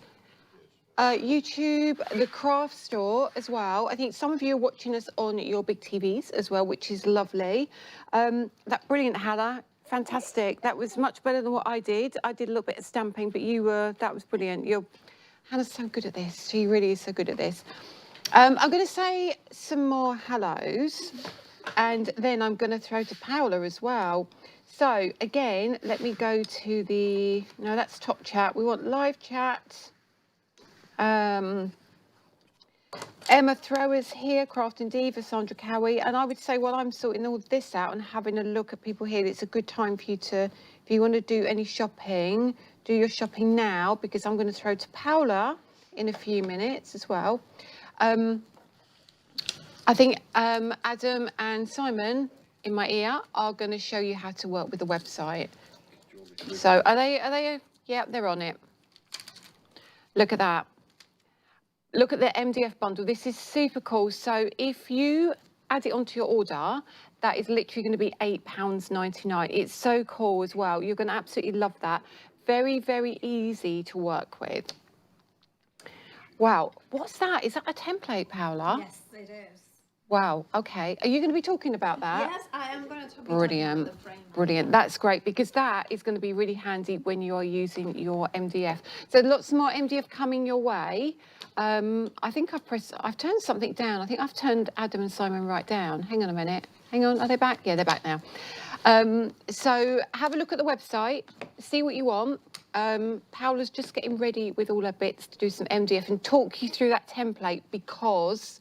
YouTube, the craft store as well. I think some of you are watching us on your big TVs as well, which is lovely. That brilliant, Hannah. Fantastic. That was much better than what I did. I did a little bit of stamping, but that was brilliant. Hannah's so good at this. She really is so good at this. I'm going to say some more hellos, and then I'm going to throw to Paula as well. So again, let me go to no, that's top chat. We want live chat. Emma Thrower's here, Crafting Diva, Sandra Cowie, and I would say while I'm sorting all this out and having a look at people here, it's a good time for you to, if you want to do any shopping, do your shopping now, because I'm going to throw to Paula in a few minutes as well. I think Adam and Simon in my ear are going to show you how to work with the website. So are they? Yeah, they're on it. Look at that. Look at the MDF bundle. This is super cool. So if you add it onto your order, that is literally going to be £8.99. It's so cool as well. You're going to absolutely love that. Very, very easy to work with. Wow. What's that? Is that a template, Paula? Yes, it is. Wow. Okay. Are you going to be talking about that? Yes, I am going to be Brilliant. talking about the frame. Brilliant. That's great, because that is going to be really handy when you are using your MDF. So lots more MDF coming your way. I think I've turned something down. I think I've turned Adam and Simon right down. Hang on a minute. Hang on. Are they back? Yeah, they're back now. So have a look at the website, see what you want. Paula's just getting ready with all her bits to do some MDF and talk you through that template, because...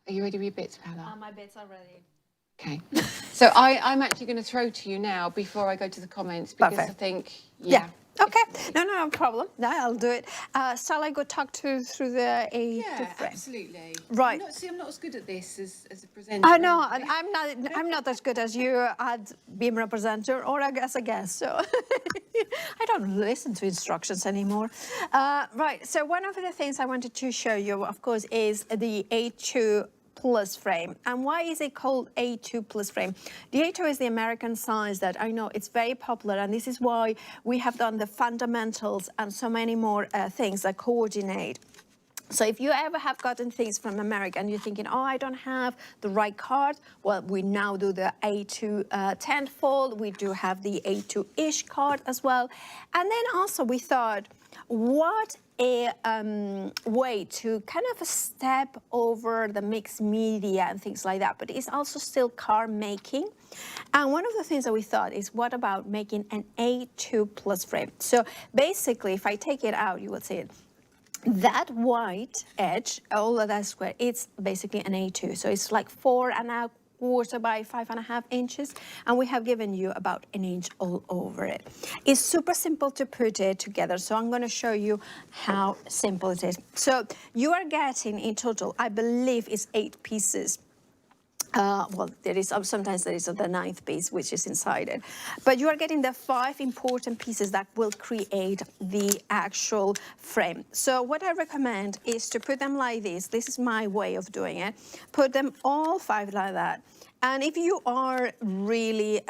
Are you ready with your bits, Paula? My bits are ready. Okay. So I'm actually going to throw to you now before I go to the comments, because Perfect. I think, Yeah. Okay. No problem. No, I'll do it. Shall I go talk through the frame? absolutely. Right. I'm not as good at this as a presenter. I know. I'm not as good as you at being a presenter or as a guest. So I don't listen to instructions anymore. Right. So one of the things I wanted to show you, of course, is the A2 Plus frame. And why is it called A2 Plus frame? The A2 is the American size that I know it's very popular, and this is why we have done the fundamentals and so many more things that coordinate. So if you ever have gotten things from America and you're thinking, oh, I don't have the right card, well, we now do the A2 tenfold. We do have the A2-ish card as well. And then also we thought, what a way to kind of step over the mixed media and things like that, but it's also still card making. And one of the things that we thought is, what about making an A2 Plus frame? So basically, if I take it out, you will see it. That white edge, all of that square, it's basically an A2. So it's like 4.25 by 5.5 inches, and we have given you about an inch all over it. It's super simple to put it together, so I'm going to show you how simple it is. So you are getting in total, I believe it's 8 pieces. Well, there is sometimes there is the 9th piece which is inside it, but you are getting the 5 important pieces that will create the actual frame. So what I recommend is to put them like this. This is my way of doing it. Put them all 5 like that. And if you are really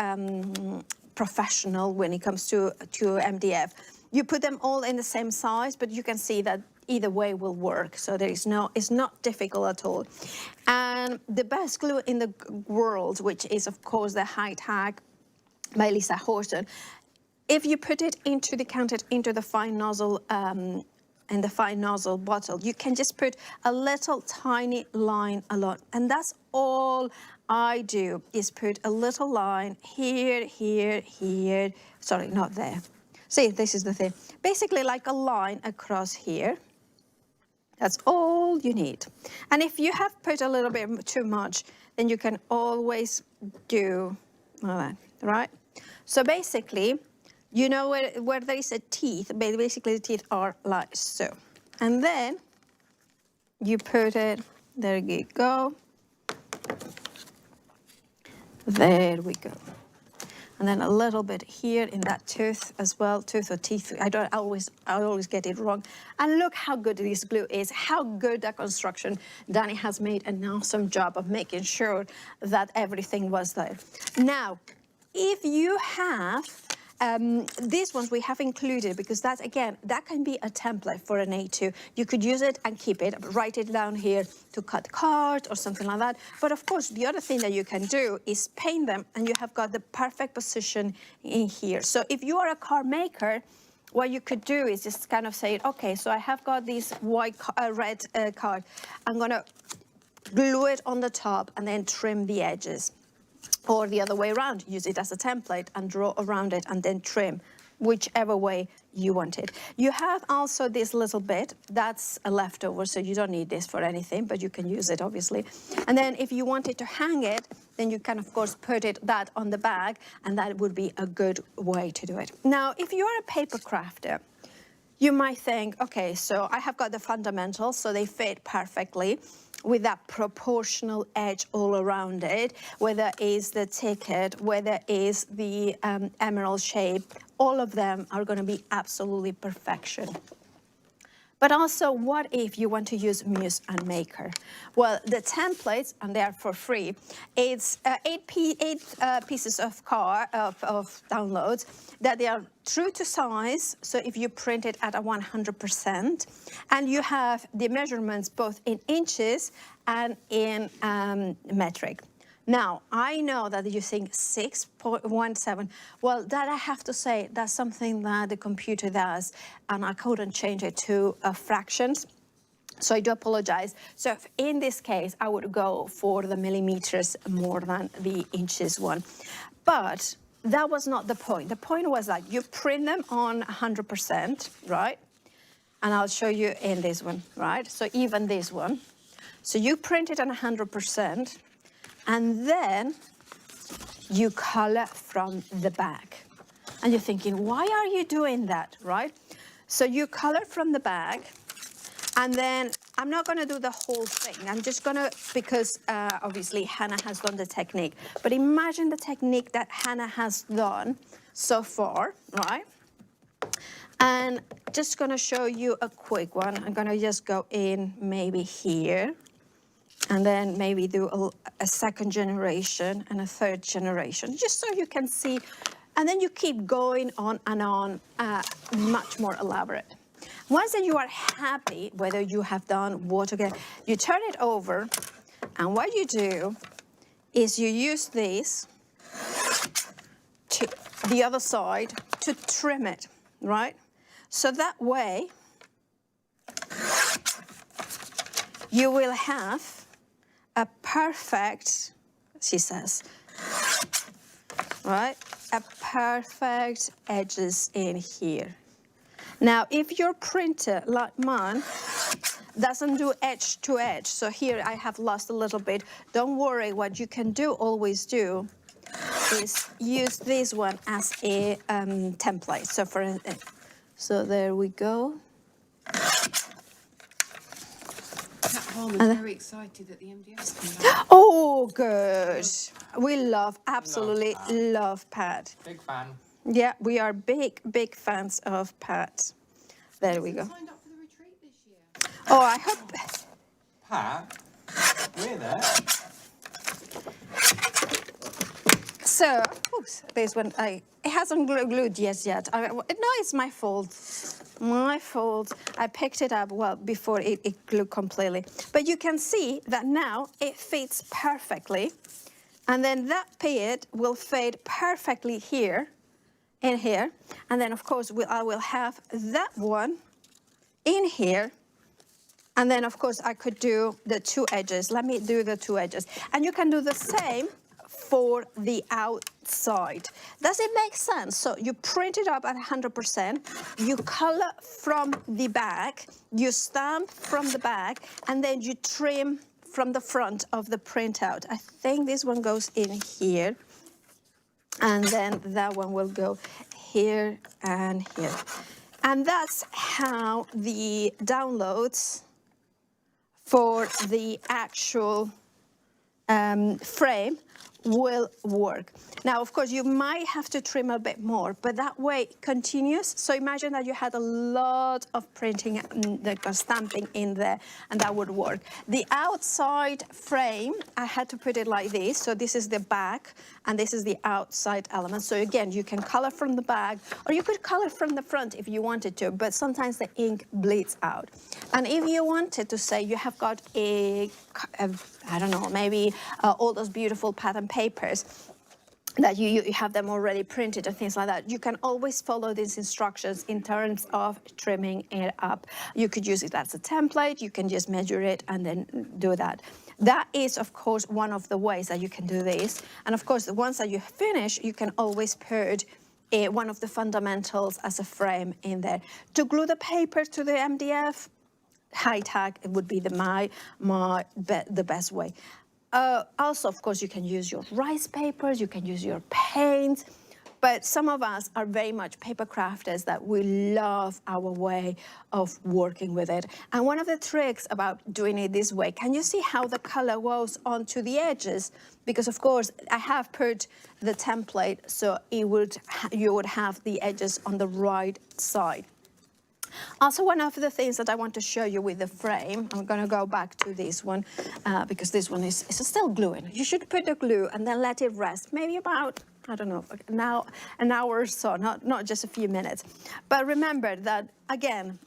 professional when it comes to MDF, you put them all in the same size, but you can see that either way will work. So it's not difficult at all. And the best glue in the world, which is of course the High Tag by Lisa Horton, if you put it into the fine nozzle in the fine nozzle bottle, you can just put a little tiny line along. And that's all I do, is put a little line here, here, here. Sorry, not there. See, this is the thing. Basically like a line across here. That's all you need. And if you have put a little bit too much, then you can always do like that, right? So basically, you know where there is a teeth, basically the teeth are like so. And then you put it, there you go. There we go. And then a little bit here in that tooth as well, tooth or teeth. I always get it wrong. And look how good this glue is, how good that construction. Danny has made an awesome job of making sure that everything was there. Now, if you have, these ones we have included because that, again, that can be a template for an A2. You could use it and keep it, write it down here to cut cards or something like that. But of course, the other thing that you can do is paint them and you have got the perfect position in here. So if you are a card maker, what you could do is just kind of say, okay, so I have got this red card. I'm gonna glue it on the top and then trim the edges. Or the other way around, use it as a template and draw around it and then trim, whichever way you want it. You have also this little bit, that's a leftover, so you don't need this for anything, but you can use it obviously. And then if you wanted to hang it, then you can of course put that on the bag, and that would be a good way to do it. Now, if you're a paper crafter, you might think, okay, so I have got the fundamentals, so they fit perfectly with that proportional edge all around it, whether it's the ticket, whether it's the emerald shape, all of them are going to be absolutely perfection. But also, what if you want to use Muse Maker? Well, the templates, and they are for free, it's eight pieces of downloads that they are true to size. So if you print it at a 100%, and you have the measurements both in inches and in metric. Now, I know that you think 6.17. Well, that I have to say, that's something that the computer does, and I couldn't change it to fractions. So I do apologize. So in this case, I would go for the millimeters more than the inches one. But that was not the point. The point was that you print them on 100%, right? And I'll show you in this one, right? So even this one. So you print it on 100%. And then you color from the back. And you're thinking, why are you doing that, right? So you color from the back, and then I'm not gonna do the whole thing. I'm just gonna, because obviously Hannah has done the technique, but imagine the technique that Hannah has done so far, right? And just gonna show you a quick one. I'm gonna just go in maybe here, and then maybe do a second generation and a third generation, just so you can see. And then you keep going on and on, much more elaborate. Once that you are happy, whether you have done watercolor, you turn it over, and what you do is you use this to the other side to trim it, right? So that way, you will have a perfect, she says, right? A perfect edges in here. Now, if your printer, like mine, doesn't do edge to edge, so here I have lost a little bit, don't worry, what you can do, always do, is use this one as a template. So there we go. Paul was very excited that the MDF's come out. Oh, good. We love, absolutely love Pat. Big fan. Yeah, we are big, big fans of Pat. There we go. Signed up for the retreat this year. Oh, I hope. Pat, we're there. So, oops, this one, it hasn't glued yet. No, it's my fault. My fault. I picked it up, well, before it glued completely. But you can see that now it fits perfectly. And then that bead will fade perfectly here, in here. And then, of course, I will have that one in here. And then, of course, I could do the two edges. Let me do the two edges. And you can do the same for the outside. Does it make sense? So you print it up at 100%, you color from the back, you stamp from the back, and then you trim from the front of the printout. I think this one goes in here, and then that one will go here and here. And that's how the downloads for the actual frame will work. Now, of course, you might have to trim a bit more, but that way it continues. So imagine that you had a lot of printing and stamping in there, and that would work. The outside frame, I had to put it like this. So this is the back, and this is the outside element. So again, you can color from the back, or you could color from the front if you wanted to, but sometimes the ink bleeds out. And if you wanted to say you have got I don't know, maybe all those beautiful pattern papers that you have them already printed and things like that, you can always follow these instructions in terms of trimming it up. You could use it as a template, you can just measure it and then do that. That is, of course, one of the ways that you can do this. And of course, once that you finish, you can always put one of the fundamentals as a frame in there. To glue the paper to the MDF, high tack, it would be the best way. Also, of course, you can use your rice papers, you can use your paints, but some of us are very much paper crafters that we love our way of working with it. And one of the tricks about doing it this way, can you see how the color goes onto the edges? Because of course, I have put the template so you would have the edges on the right side. Also, one of the things that I want to show you with the frame, I'm going to go back to this one because this one is still gluing. You should put the glue and then let it rest, maybe about, I don't know, now an hour or so, not just a few minutes. But remember that, again,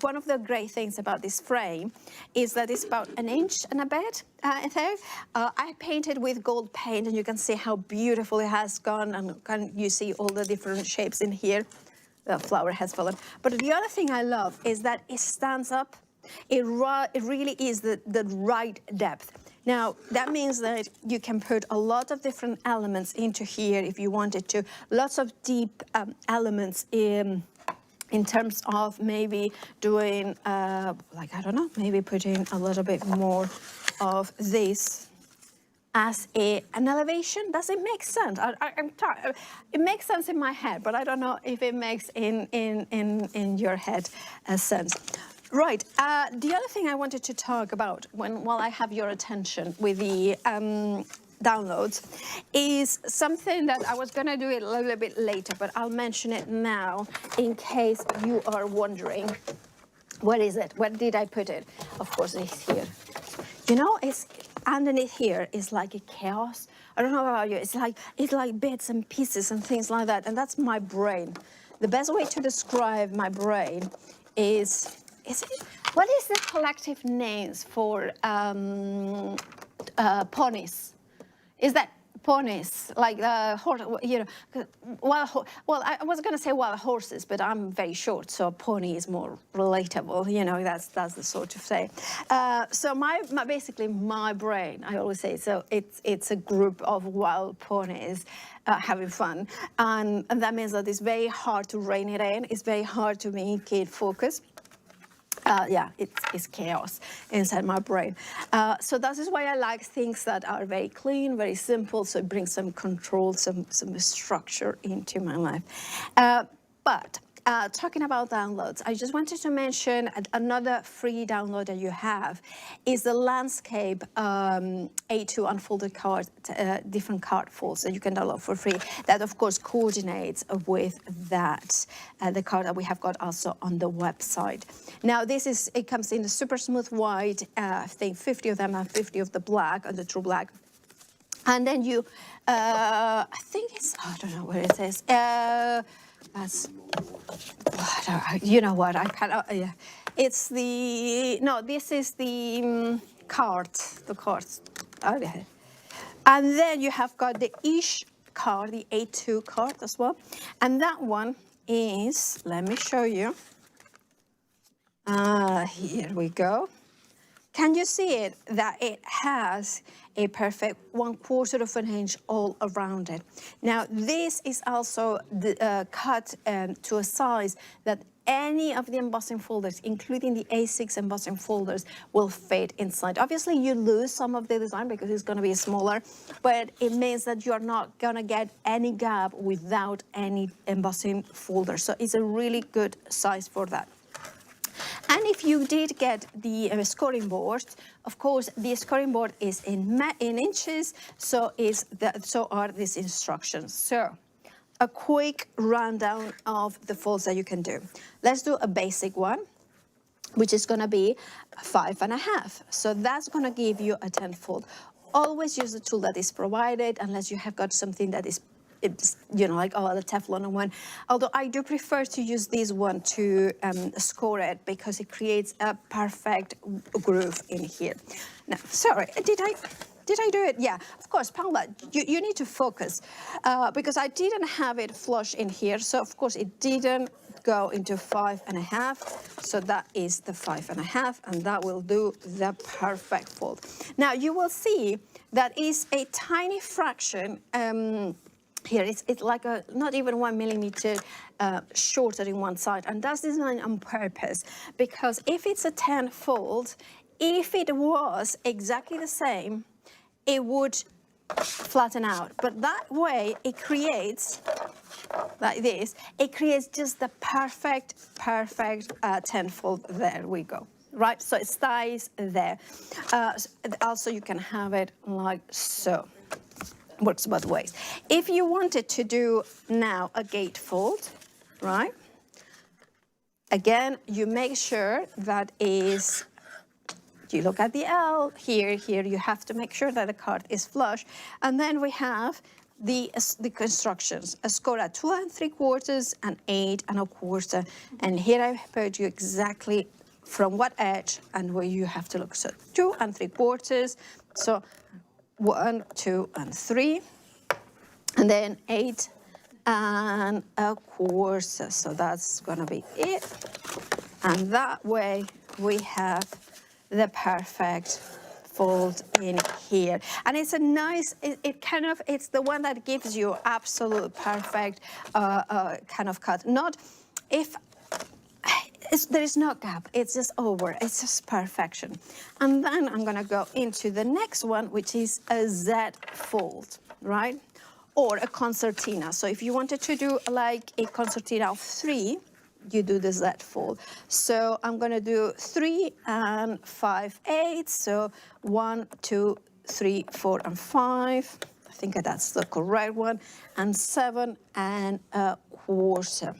one of the great things about this frame is that it's about 1 inch and a bit in there. I painted with gold paint, and you can see how beautiful it has gone, and you see all the different shapes in here. The flower has fallen. But the other thing I love is that it stands up. It really is the right depth. Now, that means that you can put a lot of different elements into here if you wanted to. Lots of deep elements in terms of maybe doing, like, I don't know, maybe putting a little bit more of this as an elevation. Does it make sense? It makes sense in my head, but I don't know if it makes in your head sense. Right. The other thing I wanted to talk about while I have your attention with the downloads is something that I was going to do it a little bit later, but I'll mention it now in case you are wondering. Where is it? Where did I put it? Of course, it's here. You know, it's underneath here is like a chaos. I don't know about you. It's like bits and pieces and things like that. And that's my brain. The best way to describe my brain is what is the collective names for ponies? Is that ponies, like the horse, you know, well, I was going to say wild horses, but I'm very short, so pony is more relatable, you know, that's the sort of thing. So basically my brain, I always say, so it's a group of wild ponies having fun, and that means that it's very hard to rein it in, it's very hard to make it focus. Yeah, it's chaos inside my brain. So that is why I like things that are very clean, very simple, so it brings some control, some structure into my life. But talking about downloads, I just wanted to mention another free download that you have is the landscape A2 unfolded card, different card folds that you can download for free. That, of course, coordinates with that, the card that we have got also on the website. Now, it comes in the super smooth white, I think 50 of them and 50 of the black, and the true black. And then you, I think it's, I don't know where it is. That's, you know what, I can't, yeah. It's this is the card, okay. And then you have got the ish card, the A2 card as well. And that one is, let me show you. Here we go. Can you see it? That it has a perfect 1/4 of an inch all around it. Now, this is also cut to a size that any of the embossing folders, including the A6 embossing folders, will fit inside. Obviously, you lose some of the design because it's going to be smaller, but it means that you're not going to get any gap without any embossing folder. So it's a really good size for that. And if you did get the scoring board, of course, the scoring board is in inches, so are these instructions. So a quick rundown of the folds that you can do. Let's do a basic one, which is going to be 5.5. So that's going to give you a 10 fold. Always use the tool that is provided, unless you have got something that is, like the Teflon one. Although I do prefer to use this one to score it because it creates a perfect groove in here. Now, sorry, did I do it? Yeah, of course, Paula, you need to focus because I didn't have it flush in here. So, of course, it didn't go into 5.5. So that is the 5.5, and that will do the perfect fold. Now, you will see that is a tiny fraction. Here, it's like not even 1 millimeter shorter in one side, and that's designed on purpose because if it's a 10 fold, if it was exactly the same, it would flatten out. But that way, it creates, like this, it creates just the perfect 10 fold. There we go. Right, so it stays there. Also, you can have it like so. Works both ways. If you wanted to do now a gatefold, right? Again, you make sure that is, you look at the L, here, you have to make sure that the card is flush. And then we have the constructions, a score at 2 3/4 and 8 1/4. And here I put you exactly from what edge and where you have to look. So 2 3/4, so 1, 2, and 3, and then 8 1/4. So that's gonna be it. And that way we have the perfect fold in here. And it's a nice, it's the one that gives you absolute perfect kind of cut. Not if, there is no gap, it's just over, it's just perfection. And then I'm gonna go into the next one, which is a Z fold, right? Or a concertina. So if you wanted to do like a concertina of 3, you do the Z fold. So I'm gonna do 3 5/8, so 1, 2, 3, 4, and 5. I think that's the correct one, and 7 1/4.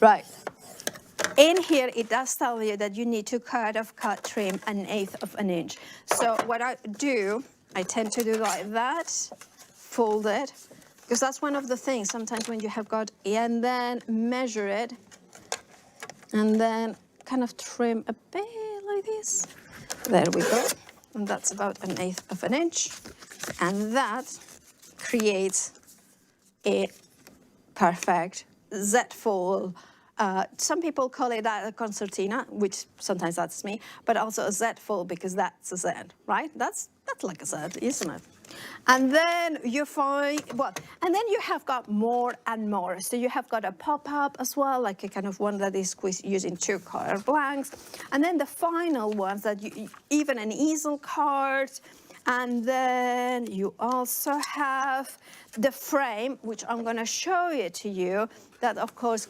Right. In here, it does tell you that you need to cut, trim 1/8 of an inch. So what I do, I tend to do like that, fold it, because that's one of the things sometimes when you have got, and then measure it, and then kind of trim a bit like this. There we go. And that's about 1/8 of an inch. And that creates a perfect Z fold. Some people call it a concertina, which sometimes that's me, but also a Z fold because that's a Z, right? That's like a Z, isn't it? And then you find, and then you have got more and more. So you have got a pop-up as well, like a kind of one that is using 2 color blanks. And then the final ones that even an easel card. And then you also have the frame, which I'm going to show it to you, that of course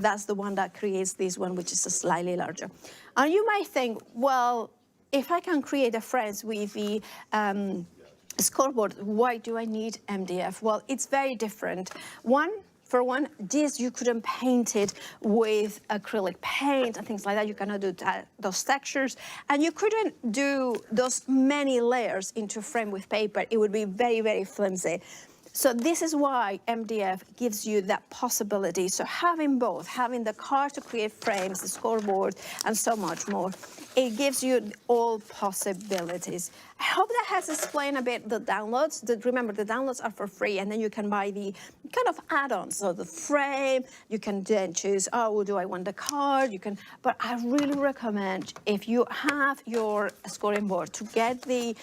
that's the one that creates this one, which is slightly larger. And you might think, well, if I can create a frame with the scoreboard, why do I need MDF? Well, it's very different. For one, this you couldn't paint it with acrylic paint and things like that. You cannot do those textures. And you couldn't do those many layers into frame with paper. It would be very, very flimsy. So this is why MDF gives you that possibility. So having both, having the card to create frames, the scoreboard, and so much more, it gives you all possibilities. I hope that has explained a bit the downloads. Remember, the downloads are for free, and then you can buy the kind of add-ons. So the frame, you can then choose, oh, do I want the card? You can, but I really recommend if you have your scoring board to get the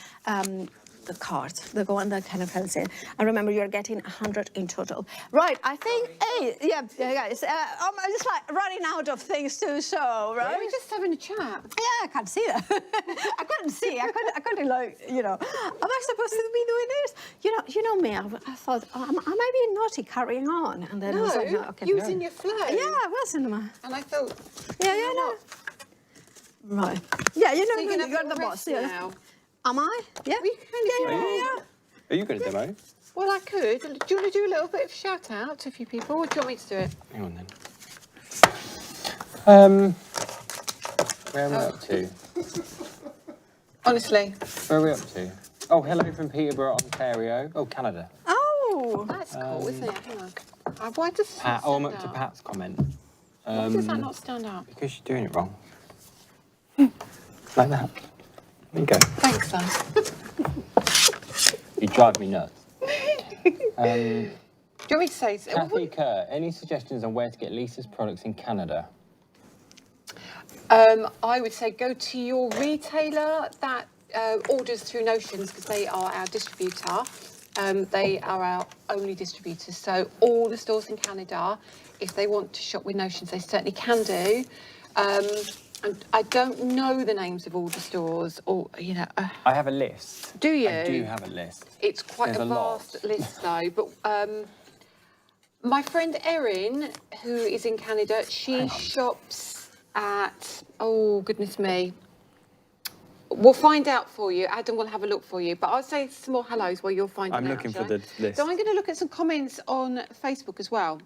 card, the one that kind of helps in. And remember, you're getting 100 in total. Right, I think, hey, yeah, guys, I'm just like running out of things to show, right? We're just having a chat. Yeah, I can't see that. I couldn't see. I couldn't like, you know. Am I supposed to be doing this? You know me. I thought, oh, am I being naughty carrying on? And then I was like, no, okay. You was in your flow. Yeah, I was in my. And I thought, Yeah, no. Right. Yeah, you know, so you're you're the boss. Yeah. now. Am I? Yeah. We can if you want. Yeah. Are you going to demo? Well, I could. Do you want to do a little bit of shout out to a few people, or do you want me to do it? Hang on then. Where are we up to? Honestly. Where are we up to? Oh, hello from Peterborough, Ontario. Oh, Canada. Oh. That's cool, isn't it? Hang on. Why does it Pat, stand I'm up to up? Pat's comment. Why does that not stand up? Because you're doing it wrong. Like that. There you go. Thanks, son. You drive me nuts. Do you want me to say so? Kathy Kerr, any suggestions on where to get Lisa's products in Canada? I would say go to your retailer that orders through Notions, because they are our distributor. They are our only distributors. So all the stores in Canada, if they want to shop with Notions, they certainly can do. And I don't know the names of all the stores, or you know. I have a list. Do you? I do have a list. It's quite There's a a lot. vast list, though. But my friend Erin, who is in Canada, she shops at. Oh goodness me. We'll find out for you. Adam will have a look for you. But I'll say some more hellos while you're finding out. I'm looking for shall I? the list. So I'm going to look at some comments on Facebook as well.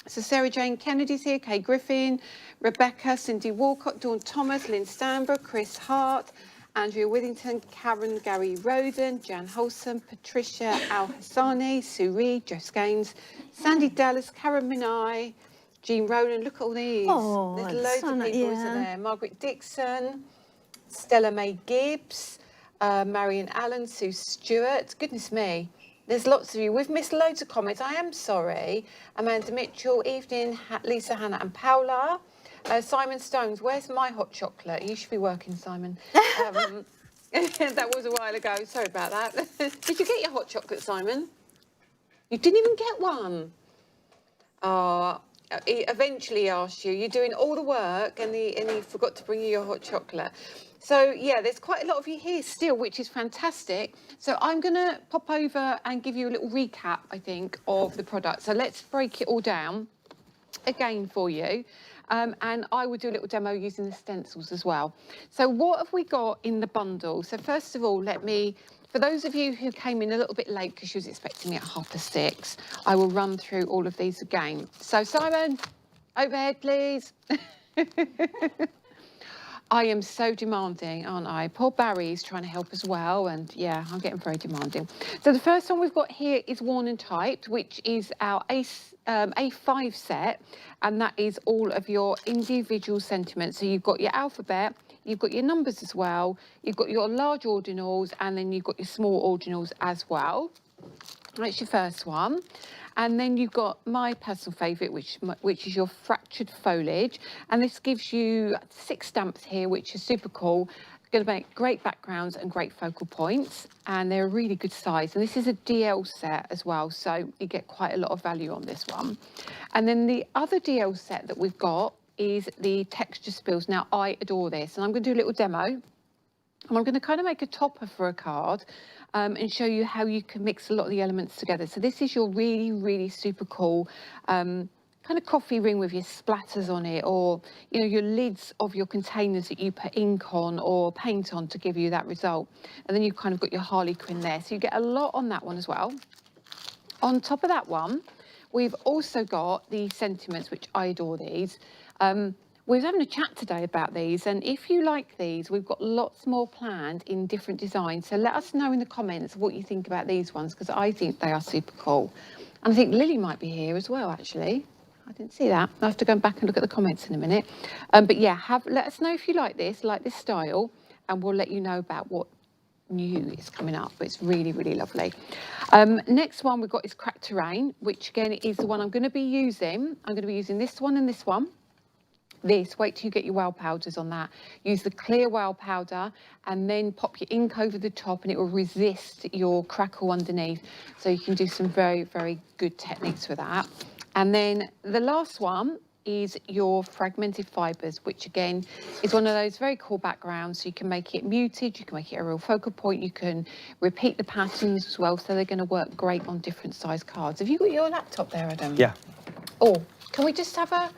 So Sarah Jane Kennedy's here, Kay Griffin, Rebecca, Cindy Walcott, Dawn Thomas, Lynn Stanbrook, Chris Hart, Andrea Withington, Karen Gary Roden, Jan Holson, Patricia Al Hassani, Sue Reed, Joe Scaines, Sandy Dallas, Karen Minai, Jean Rowland. Look at all these. Oh, there's loads of people, yeah. isn't there? Margaret Dixon, Stella May Gibbs, Marion Allen, Sue Stewart. Goodness me. There's lots of you. We've missed loads of comments. I am sorry. Amanda Mitchell, evening, Lisa, Hannah and Paula. Simon Stones, where's my hot chocolate? You should be working, Simon. That was a while ago. Sorry about that. Did you get your hot chocolate, Simon? You didn't even get one. He eventually asked you. You're doing all the work and he forgot to bring you your hot chocolate. So, yeah, there's quite a lot of you here still, which is fantastic. So I'm going to pop over and give you a little recap, I think, of the product. So let's break it all down again for you. And I will do a little demo using the stencils as well. So what have we got in the bundle? So first of all, for those of you who came in a little bit late because you was expecting me at 6:30, I will run through all of these again. So Simon, overhead, please. I am so demanding, aren't I? Poor Barry's trying to help as well, and yeah, I'm getting very demanding. So the first one we've got here is Worn and Typed, which is our A5 set, and that is all of your individual sentiments. So you've got your alphabet, you've got your numbers as well, you've got your large ordinals, and then you've got your small ordinals as well. That's your first one. And then you've got my personal favourite, which is your fractured foliage. And this gives you 6 stamps here, which is super cool. Going to make great backgrounds and great focal points. And they're a really good size. And this is a DL set as well, so you get quite a lot of value on this one. And then the other DL set that we've got is the texture spills. Now, I adore this. And I'm going to do a little demo. And I'm going to kind of make a topper for a card and show you how you can mix a lot of the elements together. So this is your really, really super cool kind of coffee ring with your splatters on it, or, you know, your lids of your containers that you put ink on or paint on to give you that result. And then you've kind of got your Harlequin there. So you get a lot on that one as well. On top of that one, we've also got the sentiments, which I adore these. we were having a chat today about these, and if you like these, we've got lots more planned in different designs. So let us know in the comments what you think about these ones, because I think they are super cool. And I think Lily might be here as well, actually. I didn't see that. I have to go back and look at the comments in a minute. But yeah, let us know if you like this style, and we'll let you know about what new is coming up. But it's really, really lovely. Next one we've got is Crack Terrain, which again is the one I'm going to be using. I'm going to be using this one and this one. Wait till you get your whale powders on that. Use the clear whale powder and then pop your ink over the top, and it will resist your crackle underneath. So you can do some very, very good techniques with that. And then the last one is your fragmented fibres, which again is one of those very cool backgrounds. So you can make it muted, you can make it a real focal point, you can repeat the patterns as well. So they're going to work great on different size cards. Have you got your laptop there, Adam? Yeah. Oh, can we just have a...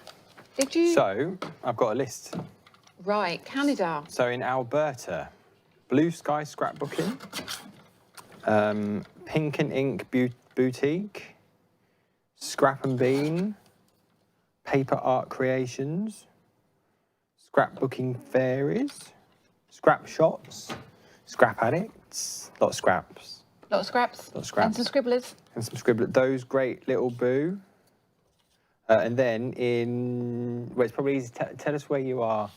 Did you... So, I've got a list. Right, Canada. So in Alberta, Blue Sky Scrapbooking, Pink and Ink Boutique, Scrap and Bean, Paper Art Creations, Scrapbooking Fairies, Scrap Shops, Scrap Addicts, lot of scraps. Lot of scraps. Lot of scraps. And some scribblers. And some scribblers. Those Great Little Boo. And then well, it's probably easy to tell us where you are.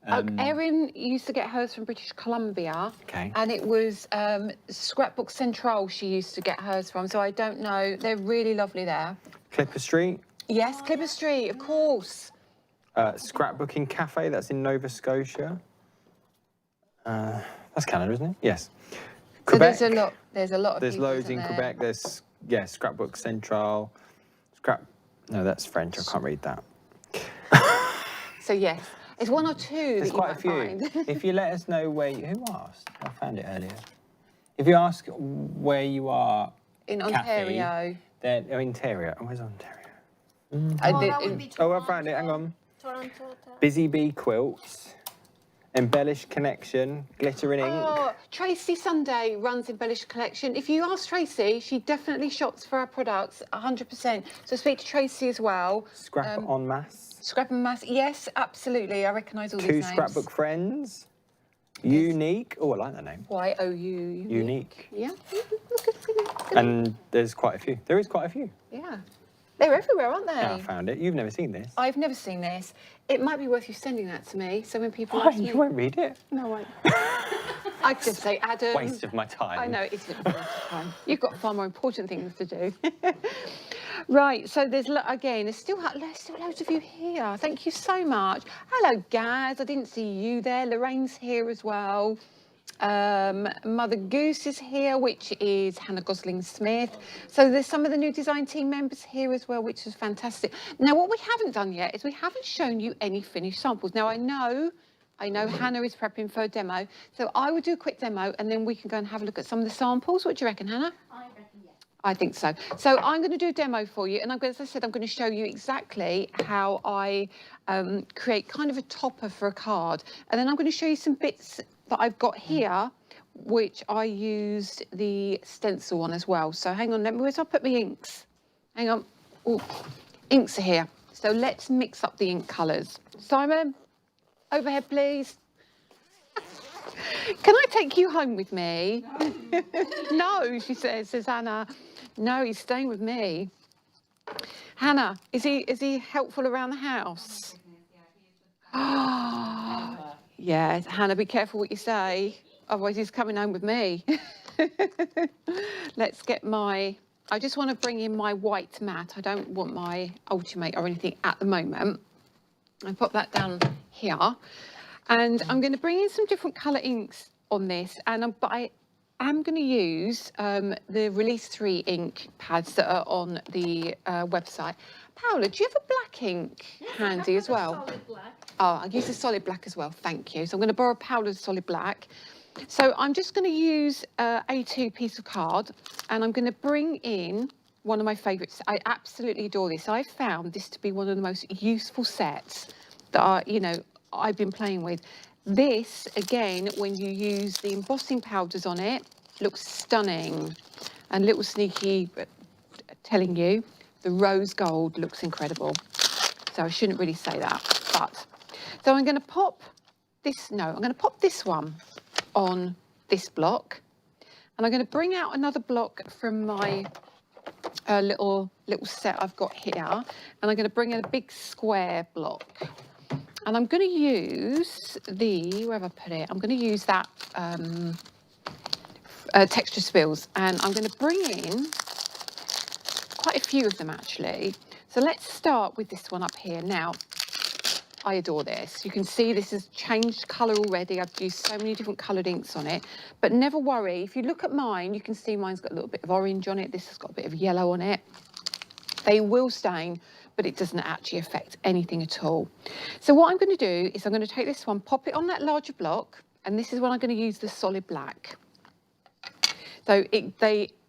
Erin used to get hers from British Columbia. Okay. And it was Scrapbook Central she used to get hers from. So I don't know. They're really lovely there. Clipper Street. Yes, Clipper Street, of course. Scrapbooking Cafe, that's in Nova Scotia. That's Canada, isn't it? Yes. Quebec. So there's a lot of There's people, loads isn't in there? Quebec. There's, yeah, Scrapbook Central. No, that's French. I can't read that. So yes, it's one or two There's that you quite a might few. find. If you let us know who asked? I found it earlier. If you ask where you are, In Kathy, Ontario. then Ontario. Where's Ontario? That would be Oh, I found it. Hang on. Toronto. Busy Bee Quilts, Embellished Connection, Glitter and Ink. Oh, Tracy Sunday runs Embellished Collection. If you ask Tracy, she definitely shops for our products, 100%. So speak to Tracy as well. Scrap en masse. Scrap and Mass, yes, absolutely. I recognise all these Two names. Scrapbook Friends. Unique. Oh, I like that name. Y-O-U. Unique. Yeah. Look at it. And there's quite a few. There is quite a few. Yeah. They're everywhere, aren't they? Yeah, I found it. You've never seen this. I've never seen this. It might be worth you sending that to me. So when people Why? ask me... You won't read it. No, I won't. I'd just say, Adam... Waste of my time. I know, it is a waste of time. You've got far more important things to do. Right, so there's still loads of you here. Thank you so much. Hello, Gaz. I didn't see you there. Lorraine's here as well. Mother Goose is here, which is Hannah Gosling-Smith. So there's some of the new design team members here as well, which is fantastic. Now, what we haven't done yet is we haven't shown you any finished samples. Now, I know Hannah is prepping for a demo, so I will do a quick demo and then we can go and have a look at some of the samples. What do you reckon, Hannah? I reckon yes. I think so. So I'm going to do a demo for you, and as I said, I'm going to show you exactly how I create kind of a topper for a card, and then I'm going to show you some bits that I've got here, which I used the stencil on as well. So hang on, where's I put my inks? Hang on. Ooh, inks are here. So let's mix up the ink colours. Simon, overhead, please. Can I take you home with me? No, she says Hannah. No, he's staying with me. Hannah, is he helpful around the house? Yeah, Hannah, be careful what you say. Otherwise, he's coming home with me. Let's get I just want to bring in my white mat. I don't want my Ultimate or anything at the moment. I pop that down here. And I'm going to bring in some different colour inks on this, but I am going to use the Release 3 ink pads that are on the website. Paula, do you have a black ink handy as well? Solid black. Oh, I'll use the solid black as well, thank you. So I'm going to borrow Paula's solid black. So I'm just going to use A2 piece of card, and I'm going to bring in one of my favourites. I absolutely adore this. I found this to be one of the most useful sets that I've been playing with. This, again, when you use the embossing powders on it, looks stunning. And little sneaky telling you, the rose gold looks incredible. So I shouldn't really say that, but So I'm going to pop this, no, I'm going to pop this one on this block. And I'm going to bring out another block from my little set I've got here. And I'm going to bring in a big square block. And I'm going to use where have I put it? I'm going to use that texture spills. And I'm going to bring in quite a few of them actually. So let's start with this one up here. Now, I adore this. You can see this has changed colour already. I've used so many different coloured inks on it. But never worry, if you look at mine, you can see mine's got a little bit of orange on it. This has got a bit of yellow on it. They will stain, but it doesn't actually affect anything at all. So what I'm going to do is I'm going to take this one, pop it on that larger block, and this is when I'm going to use the solid black. So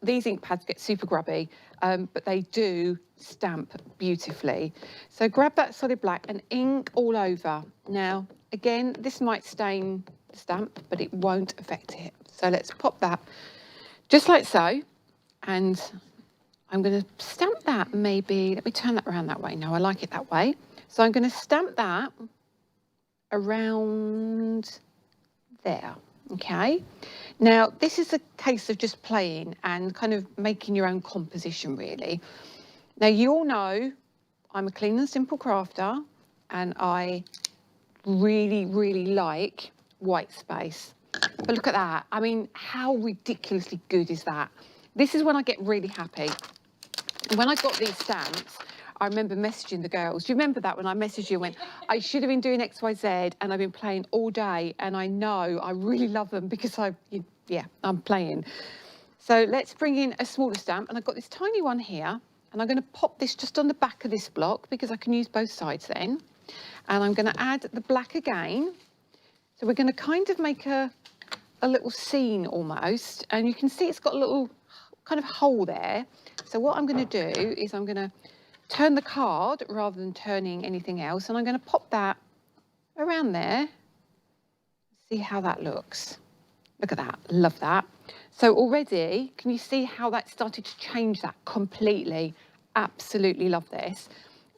these ink pads get super grubby, but they do stamp beautifully. So grab that solid black and ink all over. Now, again, this might stain the stamp, but it won't affect it. So let's pop that just like so. And I'm going to stamp that maybe, let me turn that around that way. No, I like it that way. So I'm going to stamp that around there. Okay, now this is a case of just playing and kind of making your own composition really. Now you all know I'm a clean and simple crafter and I really like white space. But look at that, I mean, how ridiculously good is that? This is when I get really happy. And when I got these stamps, I remember messaging the girls. Do you remember that when I messaged you and went, I should have been doing X, Y, Z, and I've been playing all day, and I know I really love them because I'm playing. So let's bring in a smaller stamp, and I've got this tiny one here, and I'm going to pop this just on the back of this block because I can use both sides then. And I'm going to add the black again. So we're going to kind of make a little scene almost, and you can see it's got a little kind of hole there. So what I'm going to do is I'm going to turn the card rather than turning anything else, and I'm going to pop that around there. See how that looks. Look at that, love that. So already, can you see how that started to change that completely? Absolutely love this.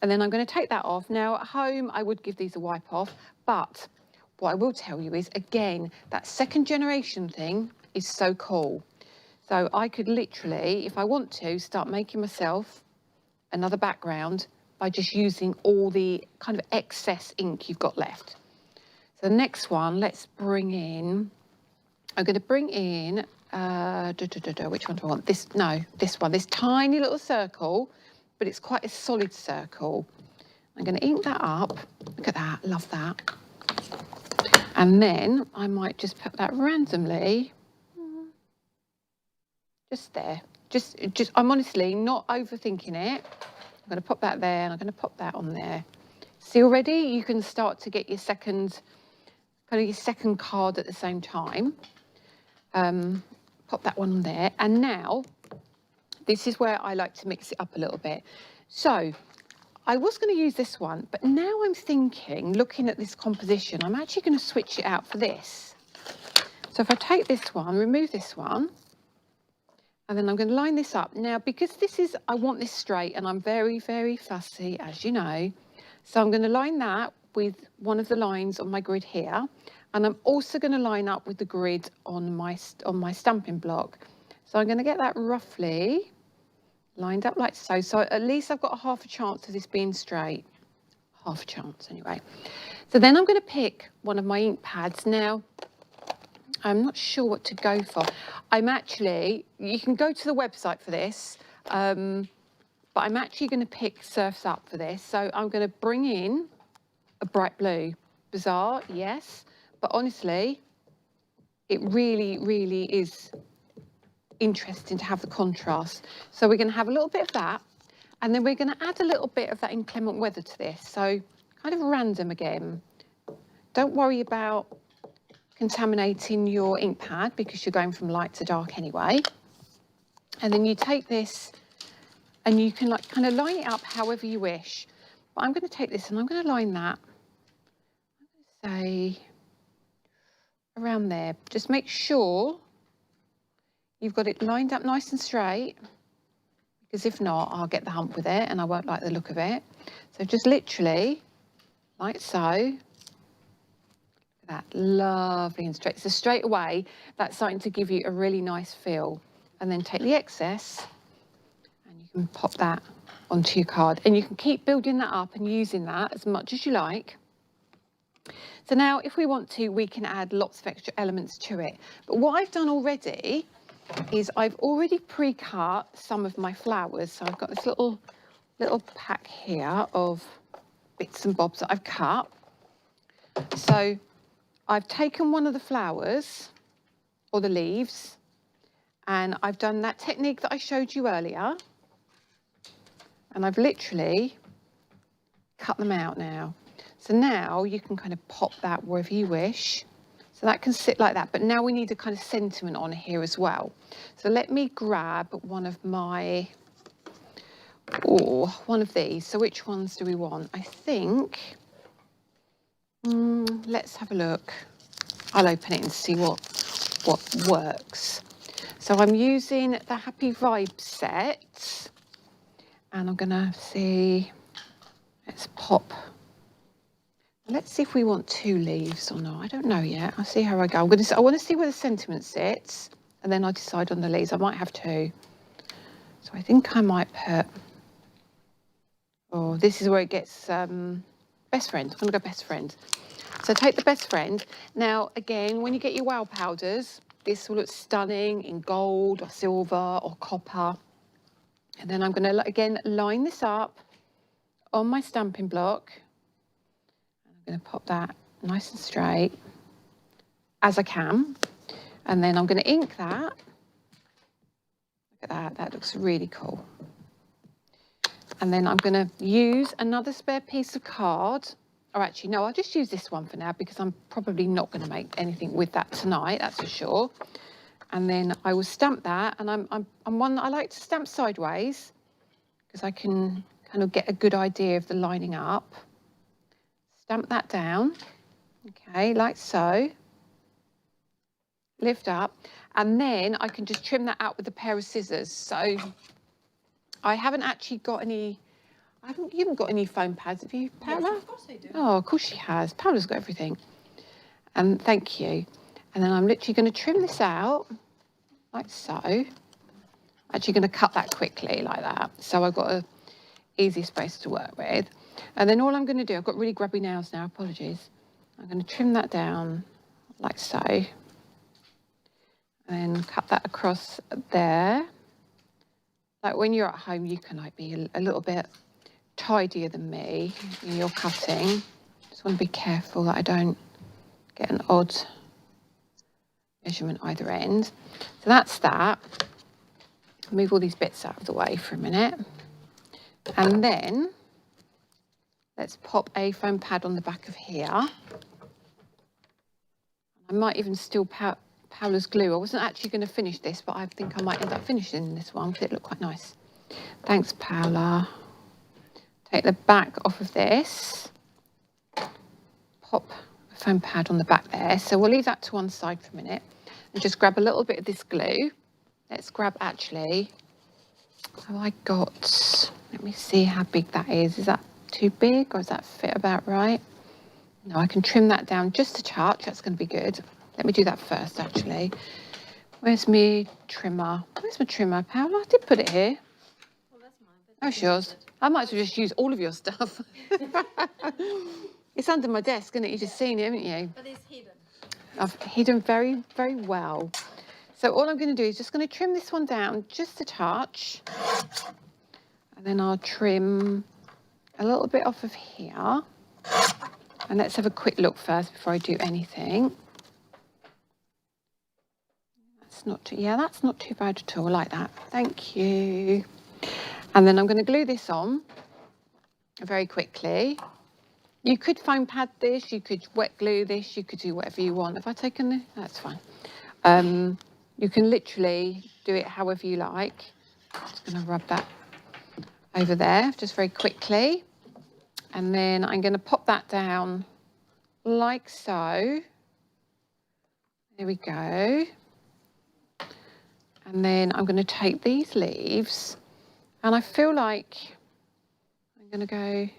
And then I'm going to take that off. Now at home, I would give these a wipe off, but what I will tell you is, again, that second generation thing is so cool. So I could literally, if I want to, start making myself another background by just using all the kind of excess ink you've got left. So the next one, let's bring in, I'm going to bring in, which one do I want? This one, this tiny little circle, but it's quite a solid circle. I'm going to ink that up. Look at that, love that. And then I might just put that randomly, just there. Just, I'm honestly not overthinking it. I'm going to pop that there and I'm going to pop that on there. See already, you can start to get your second card at the same time. Pop that one on there. And now, this is where I like to mix it up a little bit. So, I was going to use this one, but now I'm thinking, looking at this composition, I'm actually going to switch it out for this. So if I take this one, remove this one, and then I'm going to line this up. Now, because this is, I want this straight, and I'm very fussy, as you know. So I'm going to line that with one of the lines on my grid here. And I'm also going to line up with the grid on my stamping block. So I'm going to get that roughly lined up like so. So at least I've got a half a chance of this being straight. Half a chance, anyway. So then I'm going to pick one of my ink pads. Now, I'm not sure what to go for. You can go to the website for this, but I'm actually going to pick Surf's Up for this. So I'm going to bring in a bright blue. Bizarre, yes, but honestly, it really is interesting to have the contrast. So we're going to have a little bit of that, and then we're going to add a little bit of that inclement weather to this. So kind of random again. Don't worry about contaminating your ink pad because you're going from light to dark anyway. And then you take this and you can kind of line it up however you wish. But I'm going to take this and I'm going to line that, I'm going to say around there. Just make sure you've got it lined up nice and straight, because if not, I'll get the hump with it and I won't like the look of it. So just literally like so, That lovely and straight. So straight away, that's starting to give you a really nice feel. And then take the excess and you can pop that onto your card. And you can keep building that up and using that as much as you like. So now if we want to, we can add lots of extra elements to it. But what I've done already is I've already pre-cut some of my flowers. So I've got this little pack here of bits and bobs that I've cut. So I've taken one of the flowers or the leaves and I've done that technique that I showed you earlier. And I've literally cut them out now. So now you can kind of pop that wherever you wish. So that can sit like that. But now we need a kind of sentiment on here as well. So let me grab one of my, one of these. So which ones do we want? I think, let's have a look. I'll open it and see what works. So I'm using the Happy Vibes set. And I'm gonna see, let's pop. Let's see if we want 2 leaves or not. I don't know yet. I'll see how I go. I want to see where the sentiment sits, and then I'll decide on the leaves. I might have 2. So I think I might put. Oh, this is where it gets best friend. I'm gonna go best friend. So take the best friend. Now again, when you get your wow powders, this will look stunning in gold or silver or copper. And then I'm gonna again line this up on my stamping block. I'm going to pop that nice and straight as I can, and then I'm going to ink that. Look at that, that looks really cool. And then I'm going to use another spare piece of card, or actually no, I'll just use this one for now because I'm probably not going to make anything with that tonight, that's for sure. And then I will stamp that, and I'm one that I like to stamp sideways because I can kind of get a good idea of the lining up. Stamp that down, okay, like so. Lift up, and then I can just trim that out with a pair of scissors. So I haven't actually got any, you haven't got any foam pads, have you, Paula? Yes, of course I do. Oh, of course she has. Paula's got everything. And thank you. And then I'm literally going to trim this out, like so. Actually going to cut that quickly, like that. So I've got an easy space to work with. And then all I'm going to do, I've got really grubby nails now, apologies. I'm going to trim that down like so. And then cut that across there. Like when you're at home, you can like be a little bit tidier than me when you're cutting. Just want to be careful that I don't get an odd measurement either end. So that's that. Move all these bits out of the way for a minute. And then let's pop a foam pad on the back of here. I might even steal Paula's glue. I wasn't actually going to finish this, but I think I might end up finishing this one because it looked quite nice. Thanks, Paula. Take the back off of this. Pop a foam pad on the back there. So we'll leave that to one side for a minute and just grab a little bit of this glue. Let's grab actually, have I got, let me see how big that is. Is that too big or does that fit about right? No, I can trim that down just a touch. That's going to be good. Let me do that first, actually. Where's my trimmer? Where's my trimmer, Paula? I did put it here. Well, that's mine. Oh, yours. I might as well just use all of your stuff. It's under my desk, isn't it? You've just seen it, haven't you? But it's hidden. I've hidden very, very well. So all I'm going to do is just going to trim this one down just a touch. And then I'll trim a little bit off of here. And let's have a quick look first before I do anything. That's not too, yeah, that's not too bad at all, like that. Thank you. And then I'm going to glue this on very quickly. You could foam pad this, you could wet glue this, you could do whatever you want. Have I taken this? That's fine. You can literally do it however you like. Just going to rub that over there just very quickly. And then I'm going to pop that down like so. There we go. And then I'm going to take these leaves and I feel like I'm going to go.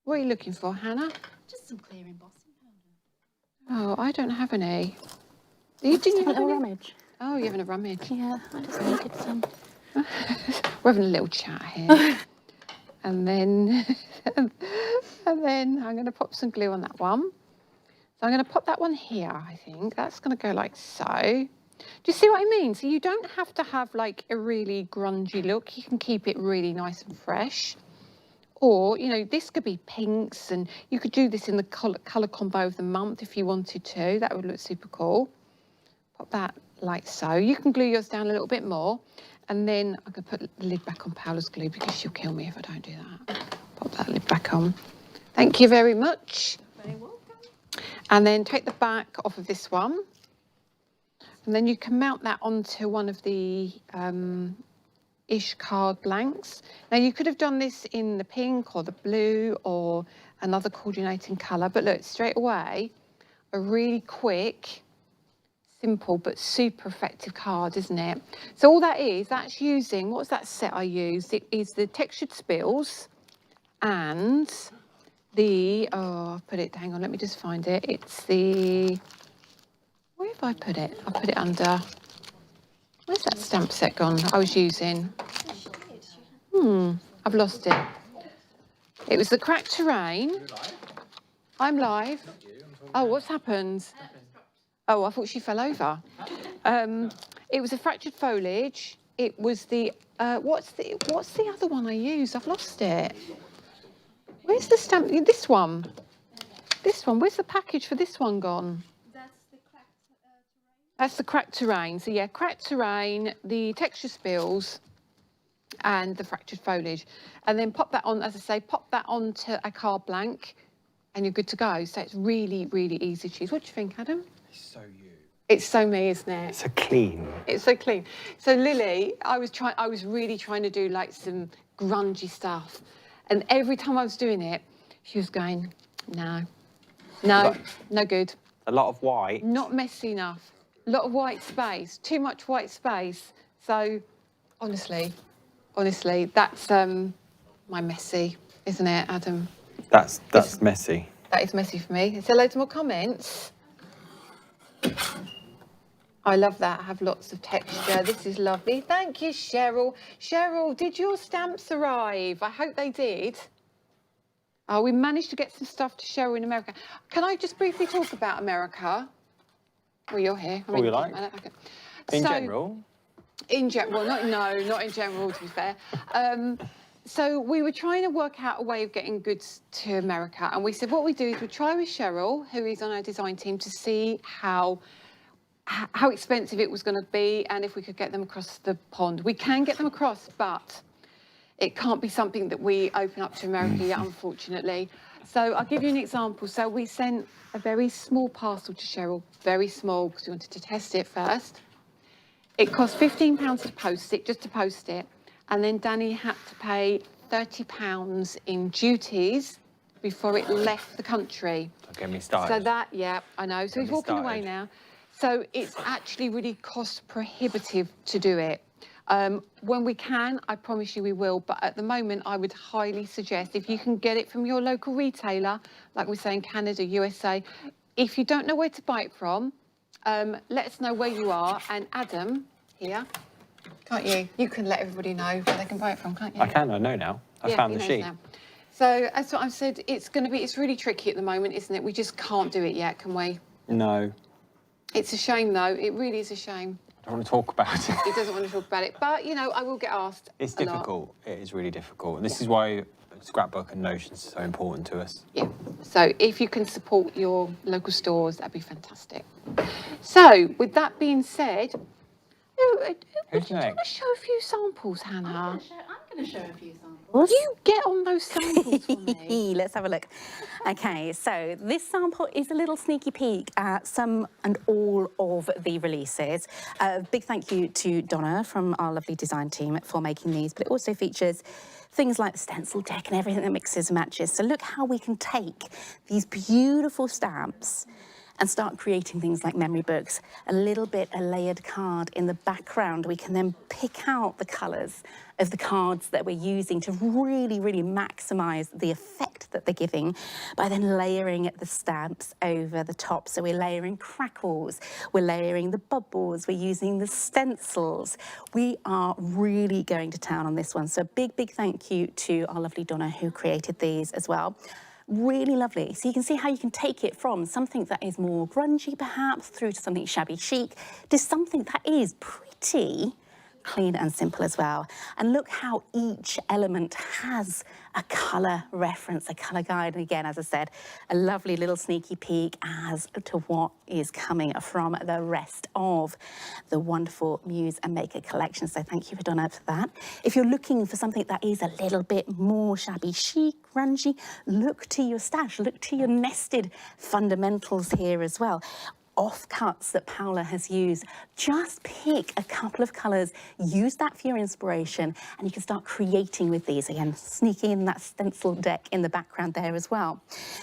What are you looking for, Hannah? Just some clear embossing powder. Oh, I don't have any. You didn't Have a have little any? rummage. Oh, you're having a rummage. Yeah, I just needed some. We're having a little chat here. And then, and then I'm going to pop some glue on that one. So I'm going to pop that one here, I think. That's going to go like so. Do you see what I mean? So you don't have to have like a really grungy look. You can keep it really nice and fresh. Or, you know, this could be pinks, and you could do this in the colour combo of the month if you wanted to. That would look super cool. Pop that like so. You can glue yours down a little bit more. And then I'm going to put the lid back on Paula's glue because she'll kill me if I don't do that. Pop that lid back on. Thank you very much. Very welcome. And then take the back off of this one. And then you can mount that onto one of the ish card blanks. Now you could have done this in the pink or the blue or another coordinating colour, but look, straight away, a really quick, simple but super effective card, isn't it? So all that is, that's using, what's that set I used? It is the textured spills and the, oh, I've put it, hang on, let me just find it. It's the, where have I put it? I put it under, where's that stamp set gone I was using? I've lost it. It was the Cracked Terrain. I'm live. Oh, what's happened? Oh, I thought she fell over. It was a Fractured Foliage. It was the what's the other one I used? I've lost it. Where's the stamp? This one. This one. Where's the package for this one gone? That's the cracked terrain. That's the Cracked Terrain. So yeah, Cracked Terrain, the Texture Spills, and the Fractured Foliage. And then pop that on, as I say, pop that onto a card blank and you're good to go. So it's really, really easy to use. What do you think, Adam? It's so you. It's so me, isn't it? So clean. It's so clean. So Lily, I was really trying to do like some grungy stuff. And every time I was doing it, she was going, no, no good. A lot of white. Not messy enough. A lot of white space, too much white space. So honestly, that's my messy, isn't it, Adam? That's messy. That is messy for me. Is there loads more comments? I love that. I have lots of texture. This is lovely. Thank you, Cheryl. Cheryl, did your stamps arrive? I hope they did. Oh, we managed to get some stuff to Cheryl in America. Can I just briefly talk about America? Well, you're here. All you like. Okay. In So, general. in general, not in general, to be fair. So we were trying to work out a way of getting goods to America, and we said what we do is we try with Cheryl, who is on our design team, to see how expensive it was going to be and if we could get them across the pond. We can get them across, but it can't be something that we open up to America yet, unfortunately. So I'll give you an example. So we sent a very small parcel to Cheryl, very small, because we wanted to test it first. It cost £15 to post it, just to post it. And then Danny had to pay £30 in duties before it left the country. Don't get me started. So that, yeah, I know. So he's me walking away started. now. So it's actually really cost prohibitive to do it. When we can, I promise you we will. But at the moment, I would highly suggest if you can get it from your local retailer, like we say in Canada, USA, if you don't know where to buy it from, let us know where you are. And Adam, here, can't you? You can let everybody know where they can buy it from, can't you? I can, I know now. I Yeah, found he the knows sheet. now. So as I've said, it's really tricky at the moment, isn't it? We just can't do it yet, can we? No, It's a shame, though. It really is a shame. I don't want to talk about it. He doesn't want to talk about it, but you know, I will get asked. It's a lot. difficult. It is really difficult. And this is why scrapbook and notions are so important to us. Yeah. So if you can support your local stores, that'd be fantastic. So with that being said, would you want next? to show a few samples, Hannah? I'm going to show a few samples. You get on those samples for me. Let's have a look. Okay, so this sample is a little sneaky peek at some and all of the releases. Big thank you to Donna from our lovely design team for making these, but it also features things like the stencil deck and everything that mixes and matches. So look how we can take these beautiful stamps and start creating things like memory books, a little bit a layered card in the background. We can then pick out the colours of the cards that we're using to really, really maximise the effect that they're giving by then layering the stamps over the top. So we're layering crackles, we're layering the bubbles, we're using the stencils. We are really going to town on this one. So big thank you to our lovely Donna who created these as well. Really lovely. So you can see how you can take it from something that is more grungy perhaps through to something shabby chic to something that is pretty clean and simple as well. And look how each element has a colour reference, a colour guide. And again, as I said, a lovely little sneaky peek as to what is coming from the rest of the wonderful Muse and Maker collection. So thank you, Donna, for that. If you're looking for something that is a little bit more shabby chic, grungy, look to your stash, look to your nested fundamentals here as well. Offcuts that Paula has used. Just pick a couple of colours, use that for your inspiration, and you can start creating with these. Again, sneaking in that stencil deck in the background there as well.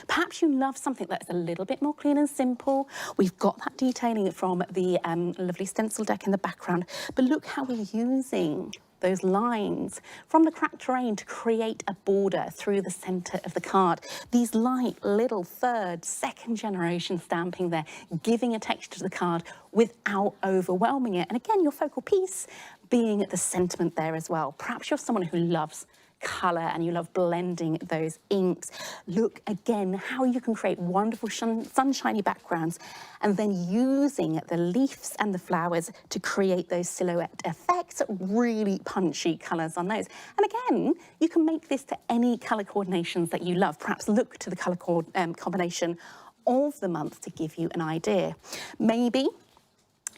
Perhaps you love something that's a little bit more clean and simple. We've got that detailing from the lovely stencil deck in the background, but look how we're using those lines from the cracked terrain to create a border through the centre of the card. These light little third, second generation stamping there, giving a texture to the card without overwhelming it. And again, your focal piece being the sentiment there as well. Perhaps you're someone who loves colour and you love blending those inks. Look again how you can create wonderful sunshiny backgrounds and then using the leaves and the flowers to create those silhouette effects, really punchy colours on those. And again, you can make this to any colour coordinations that you love. Perhaps look to the colour combination of the month to give you an idea. Maybe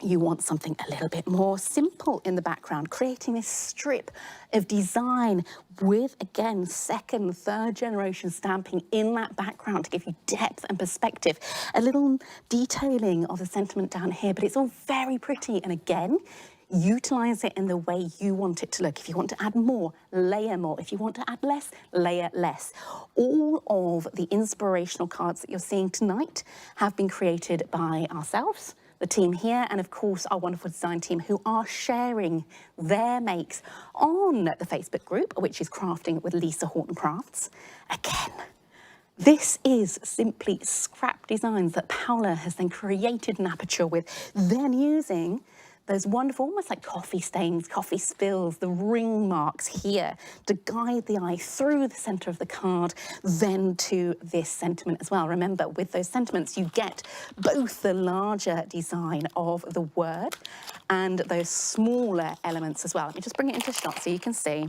you want something a little bit more simple in the background, creating this strip of design with, again, second, third generation stamping in that background to give you depth and perspective. A little detailing of the sentiment down here, but it's all very pretty. And again, utilise it in the way you want it to look. If you want to add more, layer more. If you want to add less, layer less. All of the inspirational cards that you're seeing tonight have been created by ourselves, the team here, and of course our wonderful design team who are sharing their makes on the Facebook group, which is Crafting with Lisa Horton Crafts. Again, this is simply scrap designs that Paula has then created an aperture with, then using those wonderful, almost like coffee stains, coffee spills, the ring marks here to guide the eye through the centre of the card, then to this sentiment as well. Remember, with those sentiments, you get both the larger design of the word and those smaller elements as well. Let me just bring it into shot so you can see.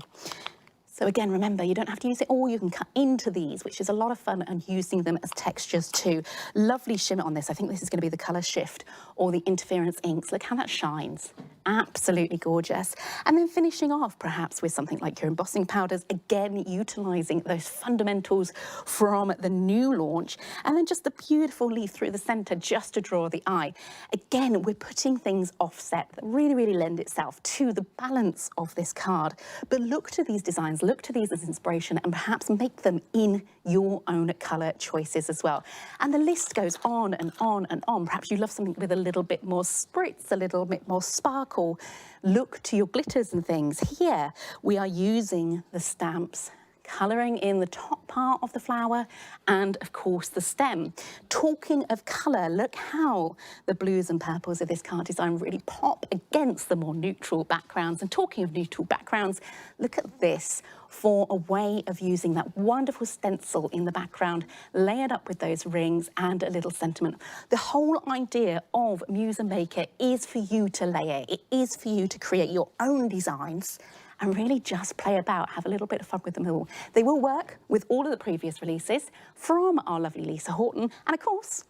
So again, remember, you don't have to use it all. You can cut into these, which is a lot of fun, and using them as textures too. Lovely shimmer on this. I think this is going to be the colour shift or the interference inks. Look how that shines. Absolutely gorgeous. And then finishing off perhaps with something like your embossing powders, again, utilising those fundamentals from the new launch, and then just the beautiful leaf through the centre just to draw the eye. Again, we're putting things offset that really, really lend itself to the balance of this card. But look to these designs, look to these as inspiration, and perhaps make them in your own colour choices as well. And the list goes on and on and on. Perhaps you love something with a little bit more spritz, a little bit more sparkle. Look to your glitters and things. Here we are using the stamps, colouring in the top part of the flower and of course the stem. Talking of colour, look how the blues and purples of this card design really pop against the more neutral backgrounds. And talking of neutral backgrounds, look at this for a way of using that wonderful stencil in the background, layered up with those rings and a little sentiment. The whole idea of Muse Maker is for you to layer. It is for you to create your own designs and really just play about, have a little bit of fun with them all. They will work with all of the previous releases from our lovely Lisa Horton, and of course,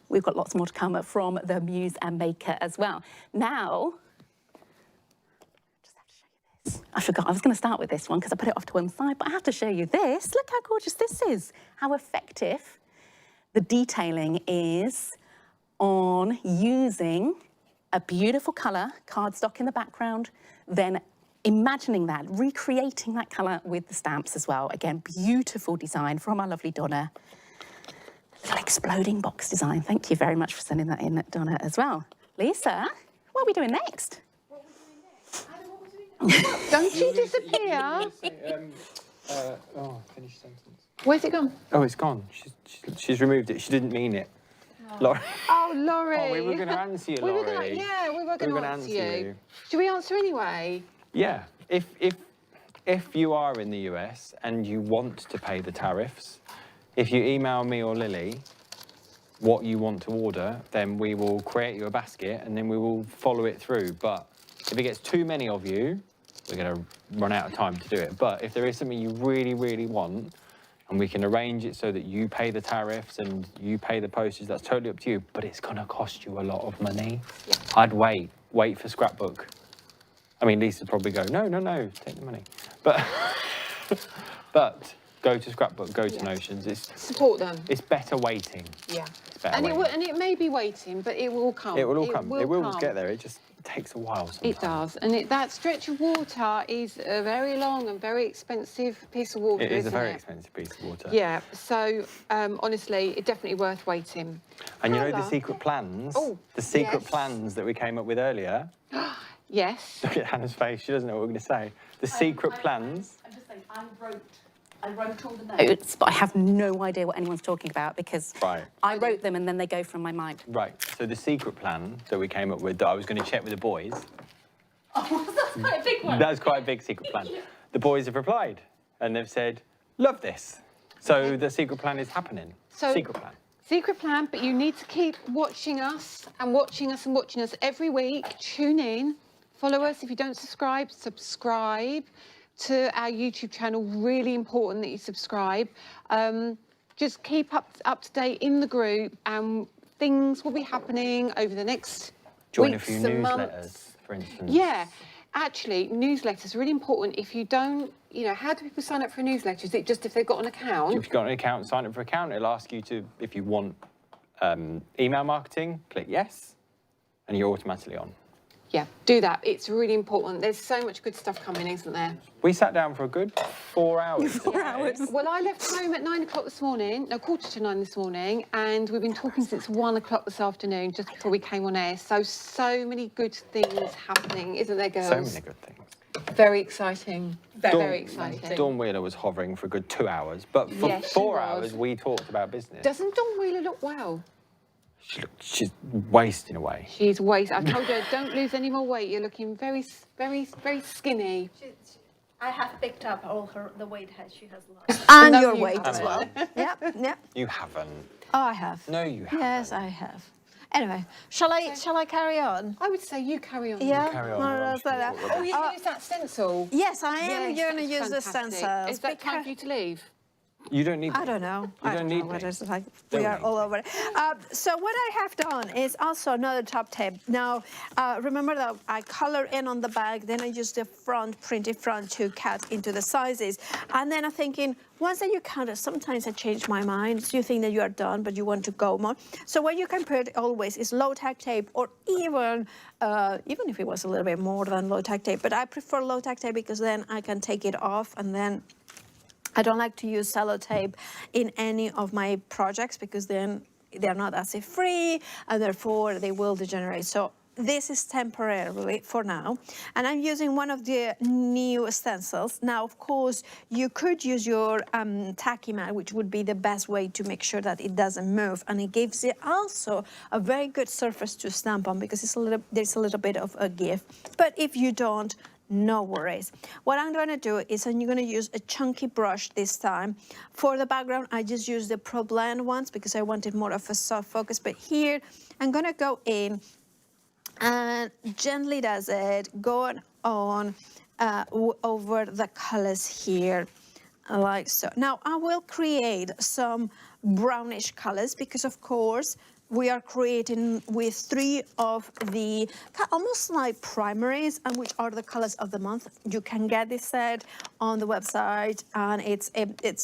we've got lots more to come from the Muse Maker as well. Now, I forgot, I was going to start with this one because I put it off to one side, but I have to show you this. Look how gorgeous this is, how effective the detailing is on using a beautiful colour, cardstock in the background, then imagining that, recreating that colour with the stamps as well. Again, beautiful design from our lovely Donna. Little exploding box design. Thank you very much for sending that in, Donna, as well. Lisa, what are we doing next? Don't you disappear? Finish sentence. Where's it gone? Oh, it's gone. She's removed it. She didn't mean it. Laurie. Oh, Laurie. Oh, we were going to answer you, We were Laurie. we were going to answer you. Should we answer anyway? Yeah. If you are in the US and you want to pay the tariffs, if you email me or Lily what you want to order, then we will create you a basket and then we will follow it through. But if it gets too many of you, we're going to run out of time to do it. But if there is something you really, really want, and we can arrange it so that you pay the tariffs and you pay the postage, that's totally up to you. But it's going to cost you a lot of money. Yeah. I'd wait for Scrapbook. I mean, Lisa'd probably go, no, take the money. But, but go to Scrapbook, go to Notions. Support them. It's better waiting. Yeah. It's better waiting. And it may be waiting, but it will come. It will all come. It will come. get there. It just takes a while sometimes. It does. And that stretch of water is a very long and very expensive piece of water, It is a isn't very it? expensive piece of water. Yeah, so honestly, it's definitely worth waiting. And you know the Paula? secret plans? Oh, the secret yes. plans that we came up with earlier? Yes. Look at Hannah's face. She doesn't know what we're going to say. The secret plans. I'm just saying, I wrote all the Notes, but I have no idea what anyone's talking about because Right. I wrote them and then they go from my mind. Right. So the secret plan that we came up with that I was going to check with the boys. Oh, that's quite a big one. That's quite a big secret plan. The boys have replied and they've said, love this. So the secret plan is happening. So- secret plan. Secret plan, but you need to keep watching us and watching us and watching us every week. Tune in, follow us. If you don't subscribe to our YouTube channel. Really important that you subscribe. Just keep up to date in the group, and things will be happening over the next Join a weeks few and newsletters, months. for instance. Yeah, actually, newsletters are really important. If you don't, how do people sign up for a newsletter? Is it just if they've got an account? If you've got an account, sign up for an account. It'll ask you to, if you want email marketing, click yes, and you're automatically on. Yeah, do that. It's really important. There's so much good stuff coming, isn't there? We sat down for a good 4 hours. 4 hours. Well, I left home at 9 o'clock this morning, no, 8:45 this morning, and we've been talking since 1 o'clock this afternoon, just before we came on air. So many good things happening, isn't there, girls? So many good things. Very exciting. Very exciting. Dawn Wheeler was hovering for a good 2 hours, but for Yes, she 4 was. hours we talked about business. Doesn't Dawn Wheeler look well? She's wasting away. She's weight. I told her, don't lose any more weight. You're looking very skinny. I have picked up all the weight she has lost. And No, your you weight as well. haven't. Yep. You haven't. Oh, I have. No, you haven't. Yes, I have. Anyway, shall I carry on? I would say you carry on. Yeah. Carry on, More or Rob. less like that. Oh, you can use that stencil. Yes, I am Yes, going to that's use the fantastic. stencils. Is that time for you to leave? You don't need I don't know. You I don't know need what me. it's like. Don't We are need all me. over it. So what I have done is also another top tip. Now, remember that I color in on the bag, then I use the printed front to cut into the sizes. And then I'm thinking, once that you cut it, sometimes I change my mind. You think that you are done, but you want to go more. So what you can put always is low-tack tape, or even if it was a little bit more than low-tack tape. But I prefer low-tack tape because then I can take it off, and then I don't like to use sellotape in any of my projects because then they're not acid-free and therefore they will degenerate. So this is temporarily for now. And I'm using one of the new stencils. Now, of course, you could use your tacky mat, which would be the best way to make sure that it doesn't move. And it gives it also a very good surface to stamp on because there's a little bit of a give. But if you don't, no worries. What I'm going to do is I'm going to use a chunky brush this time. For the background, I just use the Pro Blend ones because I wanted more of a soft focus. But here, I'm going to go in and gently does it, going on over the colors here, like so. Now, I will create some brownish colors because, of course, we are creating with 3 of the almost like primaries, and which are the colors of the month. You can get this set on the website, and it's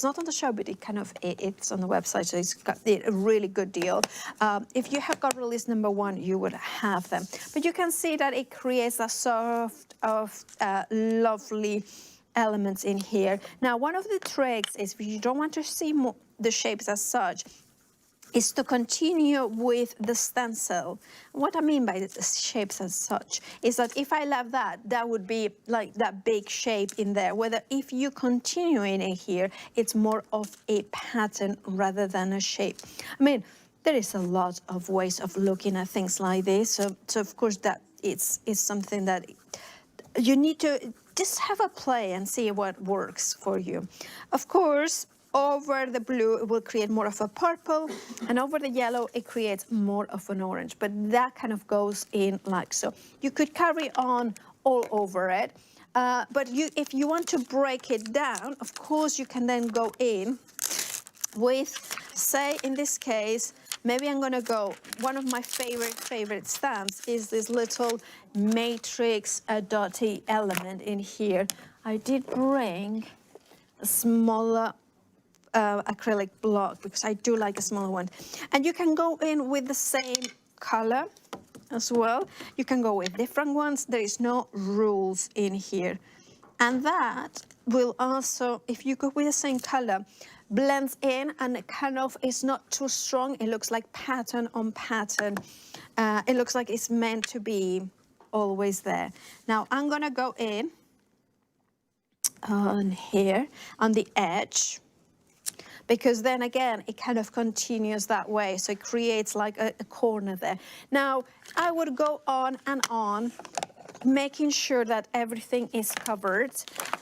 not on the show, but it's on the website, so it's got a really good deal. If you have got release number 1, you would have them. But you can see that it creates a sort of lovely elements in here. Now, one of the tricks is if you don't want to see the shapes as such, is to continue with the stencil. What I mean by the shapes as such is that if I left that, that would be like that big shape in there. Whether if you continue in it here, it's more of a pattern rather than a shape. I mean, there is a lot of ways of looking at things like this. So of course that it's something that you need to just have a play and see what works for you. Of course, over the blue, it will create more of a purple, and over the yellow, it creates more of an orange, but that kind of goes in like so. You could carry on all over it, but if you want to break it down, of course, you can then go in with, say, in this case, maybe I'm gonna go, one of my favorite stamps is this little matrix dotty element in here. I did bring a smaller acrylic block because I do like a smaller one. And you can go in with the same color as well. You can go with different ones. There is no rules in here. And that will also, if you go with the same color, blends in and it kind of is not too strong. It looks like pattern on pattern. It looks like it's meant to be always there. Now I'm gonna go in on here on the edge, because then again it kind of continues that way, so it creates like a corner there. Now I would go on and on, making sure that everything is covered.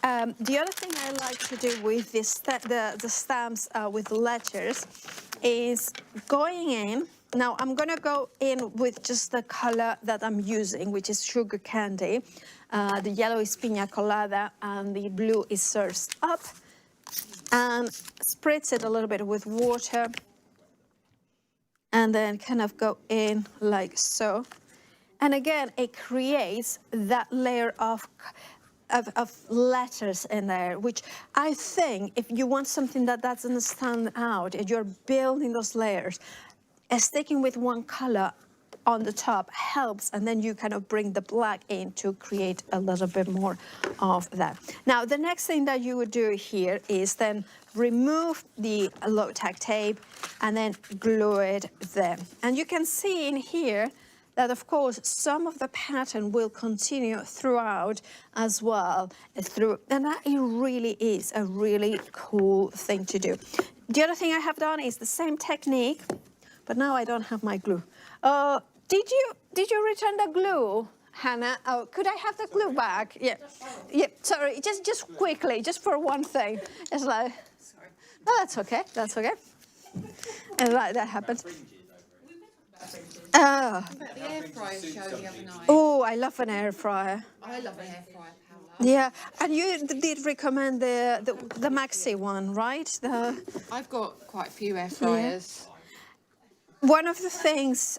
The other thing I like to do with this the stamps with letters is going in. Now I'm gonna go in with just the color that I'm using, which is sugar candy. The yellow is pina colada and the blue is Surf's Up. And spritz it a little bit with water and then kind of go in like so. And again, it creates that layer of letters in there, which I think if you want something that doesn't stand out and you're building those layers, sticking with one color on the top helps, and then you kind of bring the black in to create a little bit more of that. Now, the next thing that you would do here is then remove the low-tack tape and then glue it there. And you can see in here that, of course, some of the pattern will continue throughout as well, and that it really is a really cool thing to do. The other thing I have done is the same technique, but now I don't have my glue. Did you return the glue, Hannah? Oh, could I have the glue back? Yeah, yeah. Sorry, just quickly, just for one thing. It's like, sorry. No, that's okay. That's okay. And like that happens. Oh. The air fryer show the other night. Oh, I love an air fryer. I love an air fryer, Paula. Yeah, and you did recommend the maxi one, right? I've got quite a few air fryers. Yeah. One of the things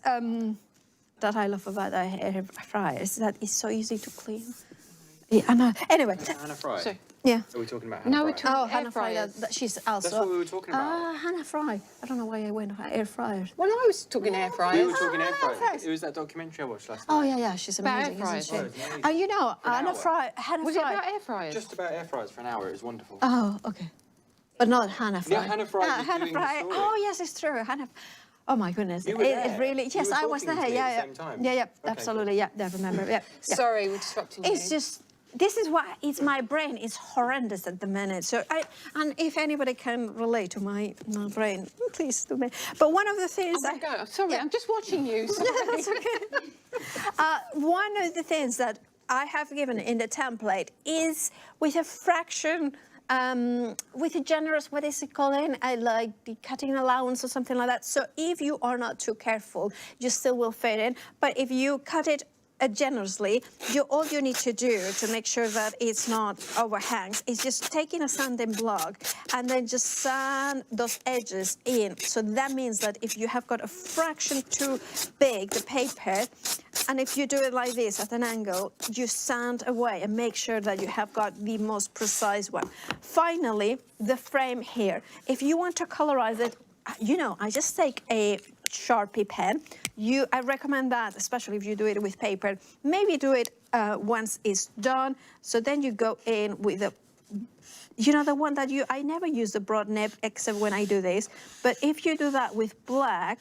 that I love about the air fryer is that it's so easy to clean. Yeah, I know. Anyway. Hannah Fry. So, Yeah. Are we talking about Hannah No, Fry? we're talking Oh, air Hannah Fry. fryers. She's also. That's what we were talking about. Hannah Fry. I don't know why I went on air fryers. Well, I was talking air We fryers. were talking air fries. fryers. It was that documentary I watched last night. Oh yeah, she's About amazing, air isn't fryers. she? Oh, it's And you know, an Hannah hour. Fry. Was it about air fryers? Just about air fryers for an hour. It was wonderful. Oh, okay. But not Hannah Fry. Yeah, Hannah Fry was Hannah doing the Fry. story. Oh yes, it's true. Hannah. Oh my goodness. You were It there. really. You Yes, were I was talking there. to me at Yeah, the same time. yeah, Okay, absolutely. Yeah, I remember. Yeah. Yeah. Sorry, we're disrupting you. It's just, this is why it's my brain is horrendous at the minute. So and if anybody can relate to my brain, please do me. But one of the things I'm gonna go. Sorry, I'm just watching you. Sorry. that's okay. One of the things that I have given in the template is with a fraction, with a generous, what is it called? Like the cutting allowance or something like that. So if you are not too careful, you still will fit in. But if you cut it generously, all you need to do to make sure that it's not overhangs is just taking a sanding block and then just sand those edges in. So that means that if you have got a fraction too big, the paper, and if you do it like this at an angle, you sand away and make sure that you have got the most precise one. Finally, the frame here. If you want to colorize it, you know, I just take a Sharpie pen. I recommend that, especially if you do it with paper. Maybe do it once it's done. So then you go in with you know, the one that I never use the broad nib except when I do this, but if you do that with black,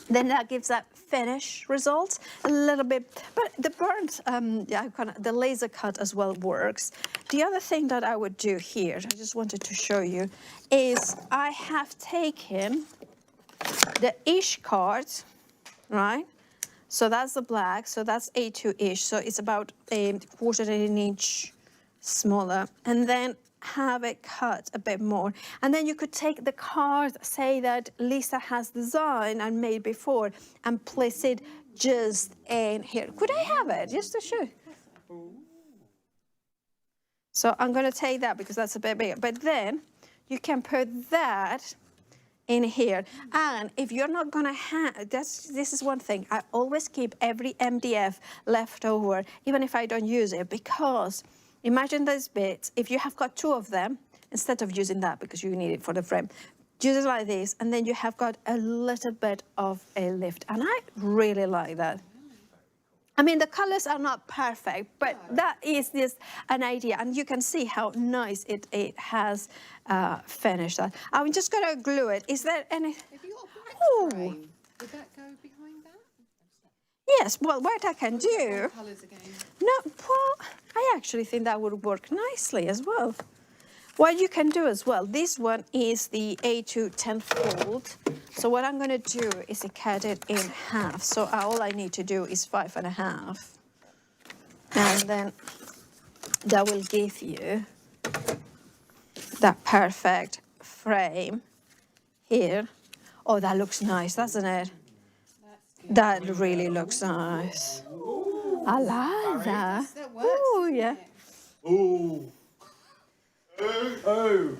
then that gives that finish result a little bit, but the burnt, the laser cut as well works. The other thing that I would do here, I just wanted to show you, is I have taken the ish card, right? So that's the black, so that's A2-ish, so it's about a 1/4 inch smaller, and then have it cut a bit more. And then you could take the card, say that Lisa has designed and made before, and place it just in here. Could I have it, just to show? So I'm gonna take that because that's a bit bigger, but then you can put that in here. And if you're not gonna have, this is one thing, I always keep every MDF left over, even if I don't use it, because imagine those bits, if you have got 2 of them, instead of using that because you need it for the frame, use it like this, and then you have got a little bit of a lift. And I really like that. I mean, the colors are not perfect, but that is just an idea. And you can see how nice it has finished that. I'm just gonna glue it. Is there any? Have you got a black Oh. frame? Would that go behind that? Yes, well, what I can do. Colours again. No, well, I actually think that would work nicely as well. What you can do as well, this one is the A2 10th fold. So what I'm gonna do is cut it in half. So all I need to do is 5 1/2. And then that will give you that perfect frame here. Oh, that looks nice, doesn't it? That really looks nice. I like that. That works. Oh, yeah. Ooh. Oh.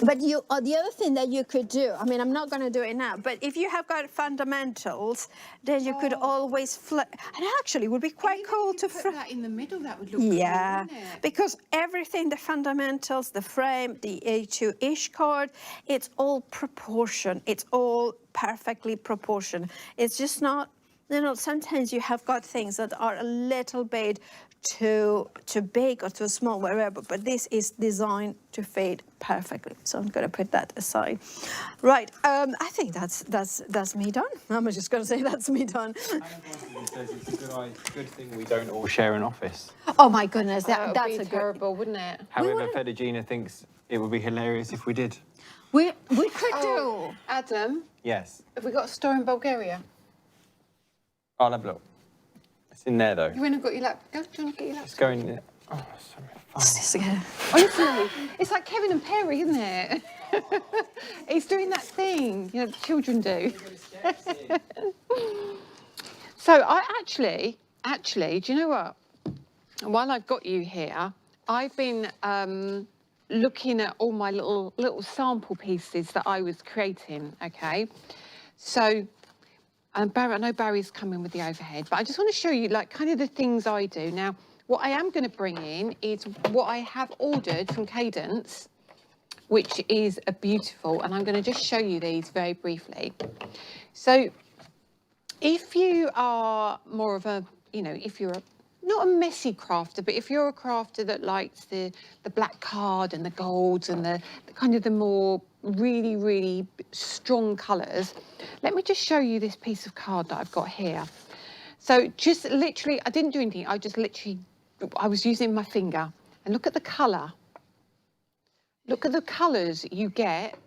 But the other thing that you could do, I mean, I'm not going to do it now, but if you have got fundamentals, then you could always flip. And actually, it would be quite cool to put that in the middle. That would look yeah, cool, wouldn't it? because everything, the fundamentals, the frame, the A2-ish card, it's all proportion. It's all perfectly proportioned. It's just not, you know, sometimes you have got things that are a little bit too big or too small, wherever, but this is designed to fit perfectly. So I'm going to put that aside. Right, I think that's me done. I'm just going to say that's me done. Says it's a good thing we don't all share an office. Oh my goodness, That would that's be a good. terrible, wouldn't it? However, Fedegina thinks it would be hilarious if we did. We could Oh, do. Adam, Yes. have we got a store in Bulgaria? I'll have a look. It's in there though. You went and got your laptop. Go, do you want to get your It's laptop? going in. Oh, so fun. Honestly, it's like Kevin and Perry, isn't it? He's doing that thing, you know, the children do. So I actually, do you know what? While I've got you here, I've been looking at all my little sample pieces that I was creating, okay? So, Barry, I know Barry's coming with the overhead, but I just want to show you like kind of the things I do. Now, what I am going to bring in is what I have ordered from Cadence, which is a beautiful, and I'm going to just show you these very briefly. So if you are more of a, you know, if you're not a messy crafter, but if you're a crafter that likes the black card and the golds and the kind of the more really, really strong colours, let me just show you this piece of card that I've got here. So just literally, I didn't do anything, I was using my finger, and look at the colour. Look at the colours you get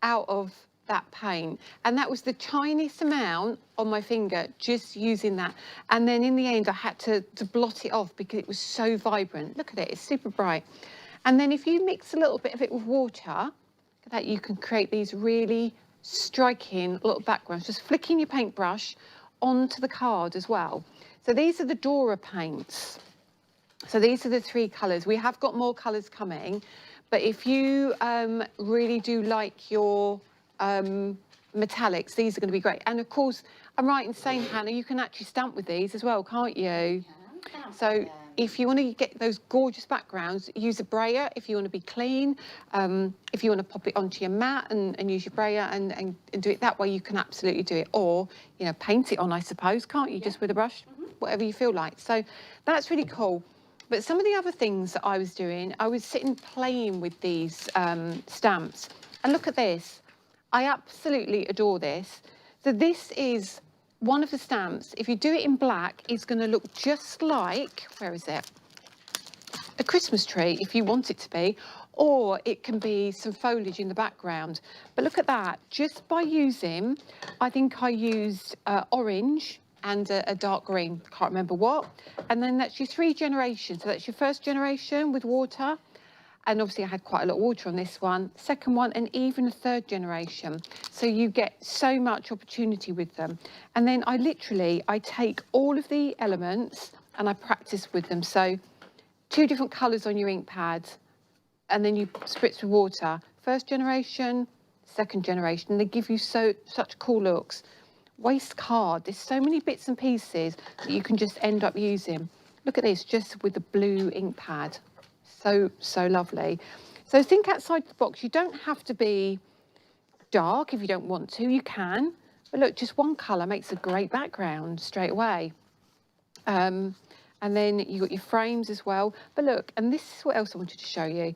out of that paint. And that was the tiniest amount on my finger, just using that. And then in the end, I had to blot it off because it was so vibrant. Look at it, it's super bright. And then if you mix a little bit of it with water, look at that, you can create these really striking little backgrounds, just flicking your paintbrush onto the card as well. So these are the Dora paints. So these are the 3 colours. We have got more colours coming, but if you really do like your metallics, these are going to be great. And of course, I'm right in saying, Hannah, you can actually stamp with these as well, can't you? So if you want to get those gorgeous backgrounds, use a brayer if you want to be clean. If you want to pop it onto your mat and use your brayer and do it that way, you can absolutely do it. Or, you know, paint it on, I suppose, can't you, just with a brush? Whatever you feel like. So that's really cool. But some of the other things that I was doing, I was sitting playing with these stamps. And look at this. I absolutely adore this. So this is one of the stamps. If you do it in black, it's going to look just like, where is it? A Christmas tree, if you want it to be, or it can be some foliage in the background. But look at that, just by using, I think I used orange and a dark green, can't remember what. And then that's your 3 generations. So that's your first generation with water. And obviously I had quite a lot of water on this one, second one, and even a 3rd generation. So you get so much opportunity with them. And then I take all of the elements and I practice with them. So 2 different colours on your ink pad, and then you spritz with water. 1st generation, 2nd generation. They give you such cool looks. Waste card, there's so many bits and pieces that you can just end up using. Look at this, just with the blue ink pad. So lovely. So think outside the box. You don't have to be dark if you don't want to, you can. But look, just one colour makes a great background straight away. And then you got your frames as well. But look, and this is what else I wanted to show you.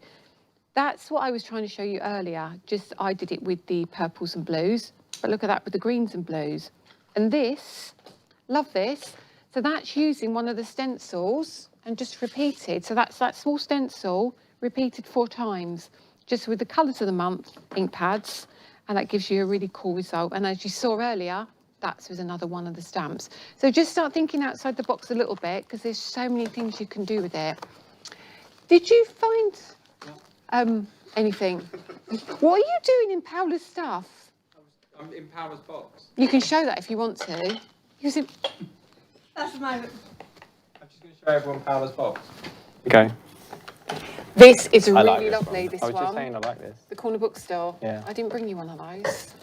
That's what I was trying to show you earlier. Just I did it with the purples and blues. But look at that with the greens and blues. And this, love this. So that's using one of the stencils and just repeated. So that's that small stencil repeated 4 times, just with the colours of the month ink pads. And that gives you a really cool result. And as you saw earlier, that was another one of the stamps. So just start thinking outside the box a little bit, because there's so many things you can do with it. Did you find anything? What are you doing in Paula's stuff? I'm in Paula's box. You can show that if you want to. That's my. I'm just going to show everyone Paula's box. Okay. This is I really like lovely, one. this I was one. just saying I like this. The corner bookstore. Yeah. I didn't bring you one of those.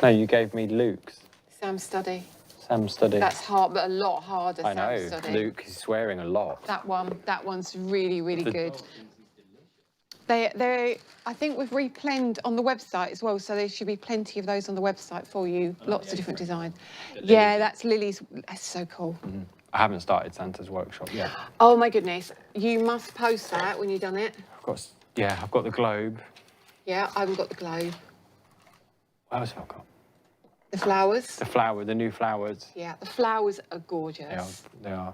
No, you gave me Luke's. Sam's study. Sam's study. That's hard, but a lot harder. I know. Sam's study. Luke is swearing a lot. That one's really, really good. I think we've replenned on the website as well, so there should be plenty of those on the website for you. Lots of different designs. Yeah, that's Lily's. That's so cool. Mm-hmm. I haven't started Santa's workshop yet. Oh my goodness! You must post that when you've done it. I've got the globe. Yeah, I haven't got the globe. What else have I got? The flowers. The new flowers. Yeah, the flowers are gorgeous. They are.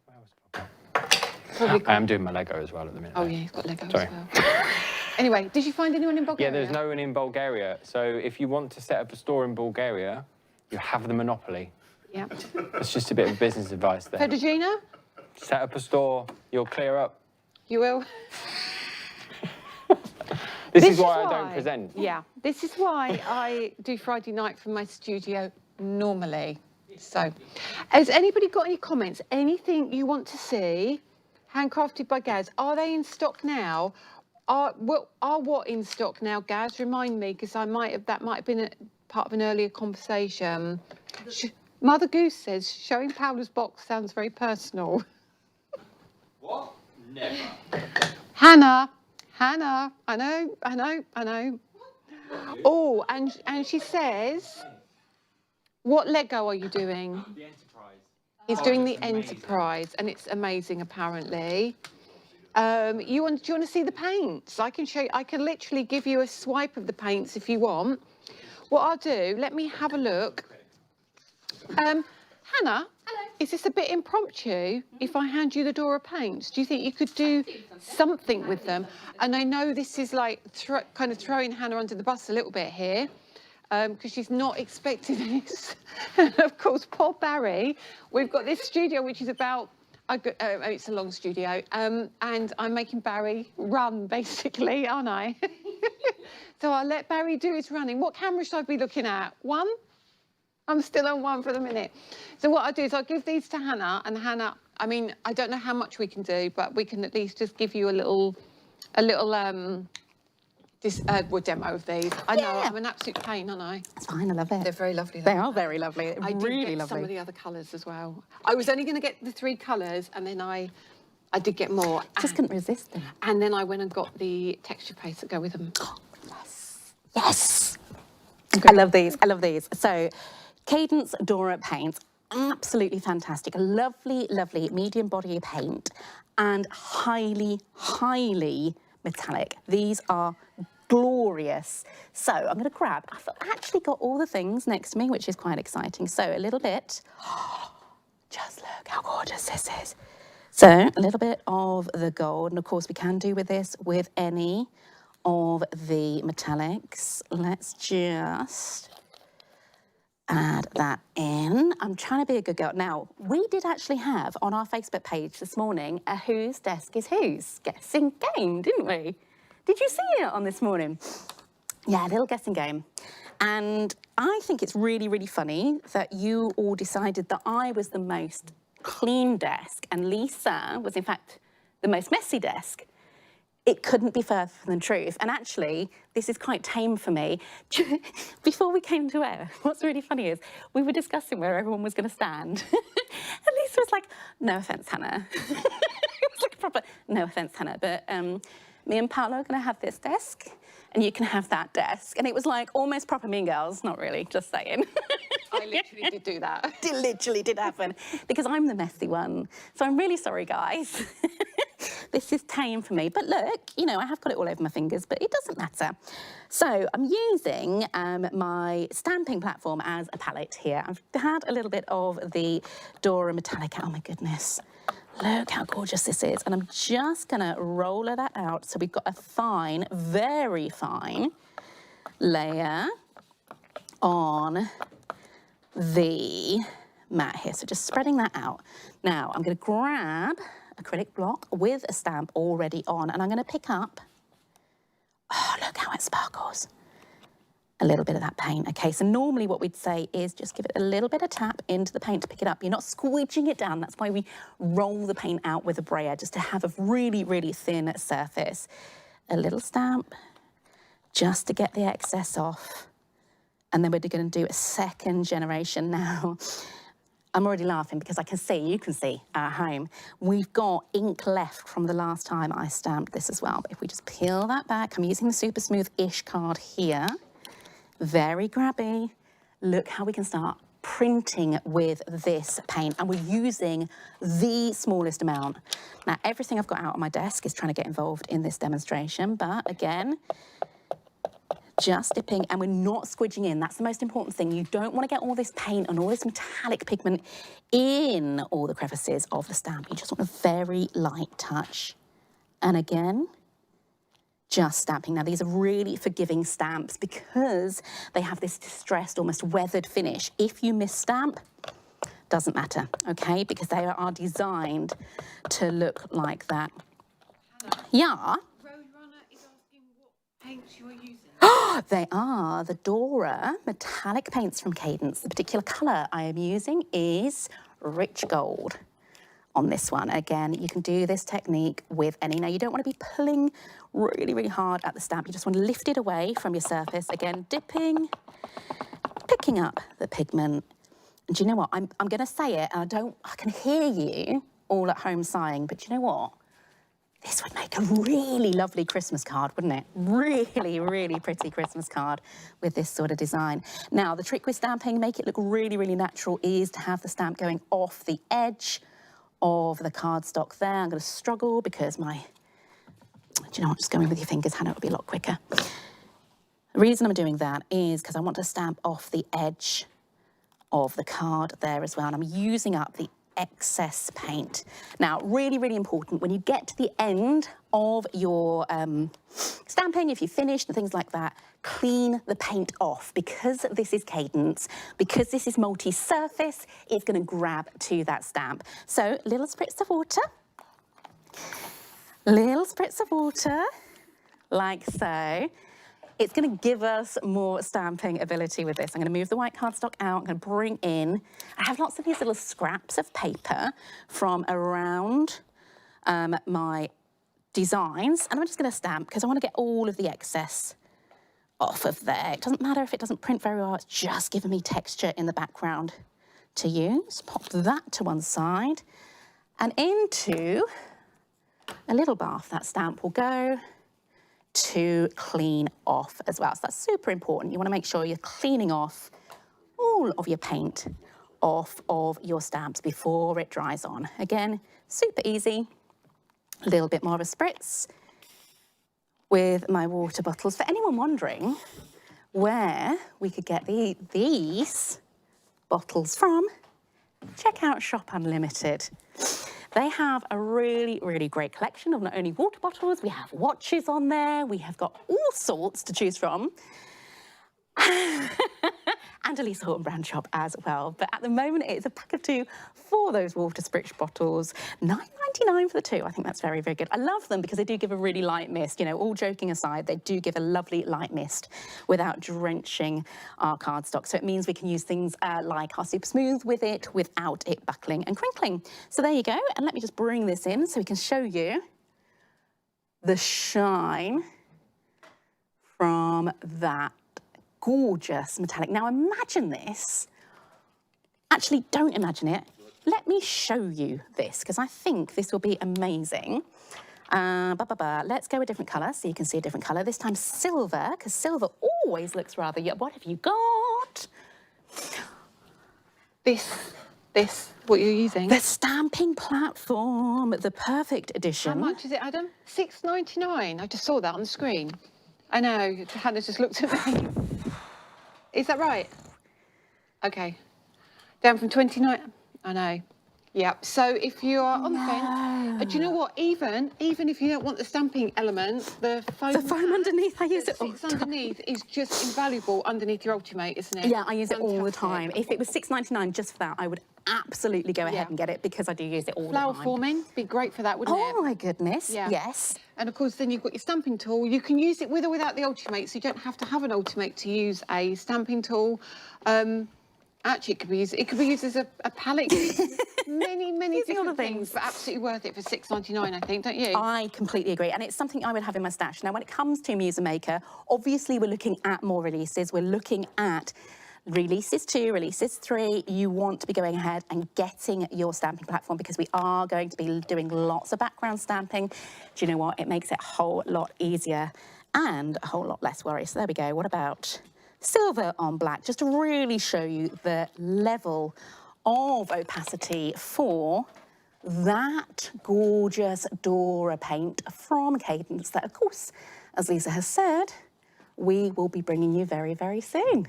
What else have I got? Probably I am doing my Lego as well at the minute. Oh yeah, you've got Lego Sorry. as well. Anyway, did you find anyone in Bulgaria? Yeah, there's no one in Bulgaria. So if you want to set up a store in Bulgaria, you have the monopoly. Yeah. It's just a bit of business advice there. Fedogina? Set up a store, you'll clear up. You will. This is why I don't present. Yeah, this is why I do Friday night from my studio normally. So, has anybody got any comments? Anything you want to see handcrafted by Gaz? Are they in stock now? Are what in stock now, Gaz? Remind me, because that might have been part of an earlier conversation. Mother Goose says showing Paula's box sounds very personal. What? Never. Hannah, I know. Oh, and she says, what Lego are you doing? The Enterprise. He's doing the Enterprise, and it's amazing, apparently. Do you want to see the paints? I can show you. I can literally give you a swipe of the paints if you want. What I'll do, let me have a look. Hannah, Hello. is this a bit impromptu if I hand you the Dora paints? Do you think you could do something with them? And I know this is like kind of throwing Hannah under the bus a little bit here, because she's not expecting this. Of course, poor Barry. We've got this studio which is about, it's a long studio, and I'm making Barry run, basically, aren't I? So I'll let Barry do his running. What camera should I be looking at? 1? I'm still on 1 for the minute. So what I'll do is I'll give these to Hannah, and Hannah, I mean, I don't know how much we can do, but we can at least just give you a little demo of these. I know, I'm an absolute pain, aren't I? It's fine, I love it. They're very lovely. They are very lovely. I did Really get lovely. some of the other colours as well. I was only going to get the 3 colours, and then I did get more. Just couldn't resist them. And then I went and got the texture paste that go with them. Yes. I love these. I love these. So, Cadence Dora paints. absolutely fantastic. A lovely, lovely medium body paint and highly, highly metallic. These are glorious. So I'm going to grab, I've actually got all the things next to me, which is quite exciting. So a little bit, just look how gorgeous this is. So a little bit of the gold, and of course we can do with this with any of the metallics. Let's just add that in. I'm trying to be a good girl. Now, we did actually have on our Facebook page this morning a Whose Desk is Whose guessing game, didn't we? Did you see it on this morning? Yeah, a little guessing game. And I think it's really, really funny that you all decided that I was the most clean desk and Lisa was in fact the most messy desk. It couldn't be further from the truth. And actually, this is quite tame for me. Before we came to air, what's really funny is we were discussing where everyone was going to stand. And Lisa was like, no offence, Hannah. It was like a proper, no offence, Hannah, but me and Paula are going to have this desk and you can have that desk. And it was like almost proper Mean Girls, not really, just saying. I literally did do that. It literally did happen because I'm the messy one. So I'm really sorry, guys. This is tame for me. But look, you know, I have got it all over my fingers, but it doesn't matter. So I'm using my stamping platform as a palette here. I've had a little bit of the Dora Metallic. Oh, my goodness. Look how gorgeous this is. And I'm just going to roll that out. So we've got a fine, very fine layer on the mat here. So just spreading that out. Now I'm going to grab acrylic block with a stamp already on and I'm going to pick up, oh, look how it sparkles, a little bit of that paint. Okay, so normally what we'd say is just give it a little bit of tap into the paint to pick it up. You're not squidging it down. That's why we roll the paint out with a brayer, just to have a really, really thin surface. A little stamp just to get the excess off. And then we're going to do a second generation now. I'm already laughing because I can see, you can see at home, we've got ink left from the last time I stamped this as well. But if we just peel that back, I'm using the Super Smooth-ish card here. Very grabby. Look how we can start printing with this paint. And we're using the smallest amount. Now, everything I've got out on my desk is trying to get involved in this demonstration. But again, just dipping, and we're not squidging in. That's the most important thing. You don't want to get all this paint and all this metallic pigment in all the crevices of the stamp. You just want a very light touch. And again, just stamping. Now, these are really forgiving stamps because they have this distressed, almost weathered finish. If you misstamp, doesn't matter, okay? Because they are designed to look like that. Hannah, Yeah? Roadrunner is asking what paints you are using. They are the Dora metallic paints from Cadence. The particular colour I am using is rich gold on this one. Again, you can do this technique with any. Now, you don't want to be pulling really, really hard at the stamp. You just want to lift it away from your surface. Again, dipping, picking up the pigment. And do you know what? I'm going to say it, and I can hear you all at home sighing, but do you know what? This would make a really lovely Christmas card, wouldn't it? Really, really pretty Christmas card with this sort of design. Now, the trick with stamping, make it look really, really natural, is to have the stamp going off the edge of the cardstock there. I'm going to struggle because do you know what, just going with your fingers, Hannah, it'll be a lot quicker. The reason I'm doing that is because I want to stamp off the edge of the card there as well. And I'm using up the excess paint. Now, really, really important, when you get to the end of your stamping, if you've finished and things like that, clean the paint off. Because this is Cadence, because this is multi-surface, it's going to grab to that stamp. So, little spritz of water, like so. It's going to give us more stamping ability with this. I'm going to move the white cardstock out. I'm going to bring in, I have lots of these little scraps of paper from around my designs. And I'm just going to stamp because I want to get all of the excess off of there. It doesn't matter if it doesn't print very well. It's just giving me texture in the background to use. Pop that to one side. And into a little bath that stamp will go to clean off as well. So that's super important. You want to make sure you're cleaning off all of your paint off of your stamps before it dries on. Again, super easy. A little bit more of a spritz with my water bottles. For anyone wondering where we could get these bottles from, check out Shop Unlimited. They have a really, really great collection of not only water bottles, we have watches on there, we have got all sorts to choose from. And a Lisa Horton brand shop as well. But at the moment, it's a pack of 2 for those water spritz bottles. $9.99 for the 2. I think that's very, very good. I love them because they do give a really light mist. You know, all joking aside, they do give a lovely light mist without drenching our cardstock. So it means we can use things like our Super Smooth with it without it buckling and crinkling. So there you go. And let me just bring this in so we can show you the shine from that gorgeous metallic. Now imagine this. Actually, don't imagine it. Let me show you this because I think this will be amazing. Let's go a different colour so you can see a different colour. This time silver, because silver always looks rather... What have you got? This, what you're using? The stamping platform, the perfect edition. How much is it, Adam? $6.99. I just saw that on the screen. I know, Hannah just looked at me. Is that right? Okay. Down from 29. I know. Yeah. So if you are on the fence, do you know what? Even if you don't want the stamping element, the foam underneath, I use it all the time. Underneath is just invaluable underneath your Ultimate, isn't it? Yeah, I use it all the time. If it was $6.99 just for that, I would absolutely go ahead and get it because I do use it all the time. Flower forming, be great for that, wouldn't it? Oh my goodness, yes. And of course, then you've got your stamping tool. You can use it with or without the Ultimate, so you don't have to have an Ultimate to use a stamping tool. Actually, it could be used as a palette. many different things, but absolutely worth it for $6.99, I think, don't you? I completely agree, and it's something I would have in my stash. Now, when it comes to Muse Maker, obviously we're looking at more releases. We're looking at releases 2, releases 3. You want to be going ahead and getting your stamping platform because we are going to be doing lots of background stamping. Do you know what? It makes it a whole lot easier and a whole lot less worry. So there we go. What about silver on black? Just to really show you the level of opacity for that gorgeous Dora paint from Cadence that, of course, as Lisa has said, we will be bringing you very, very soon.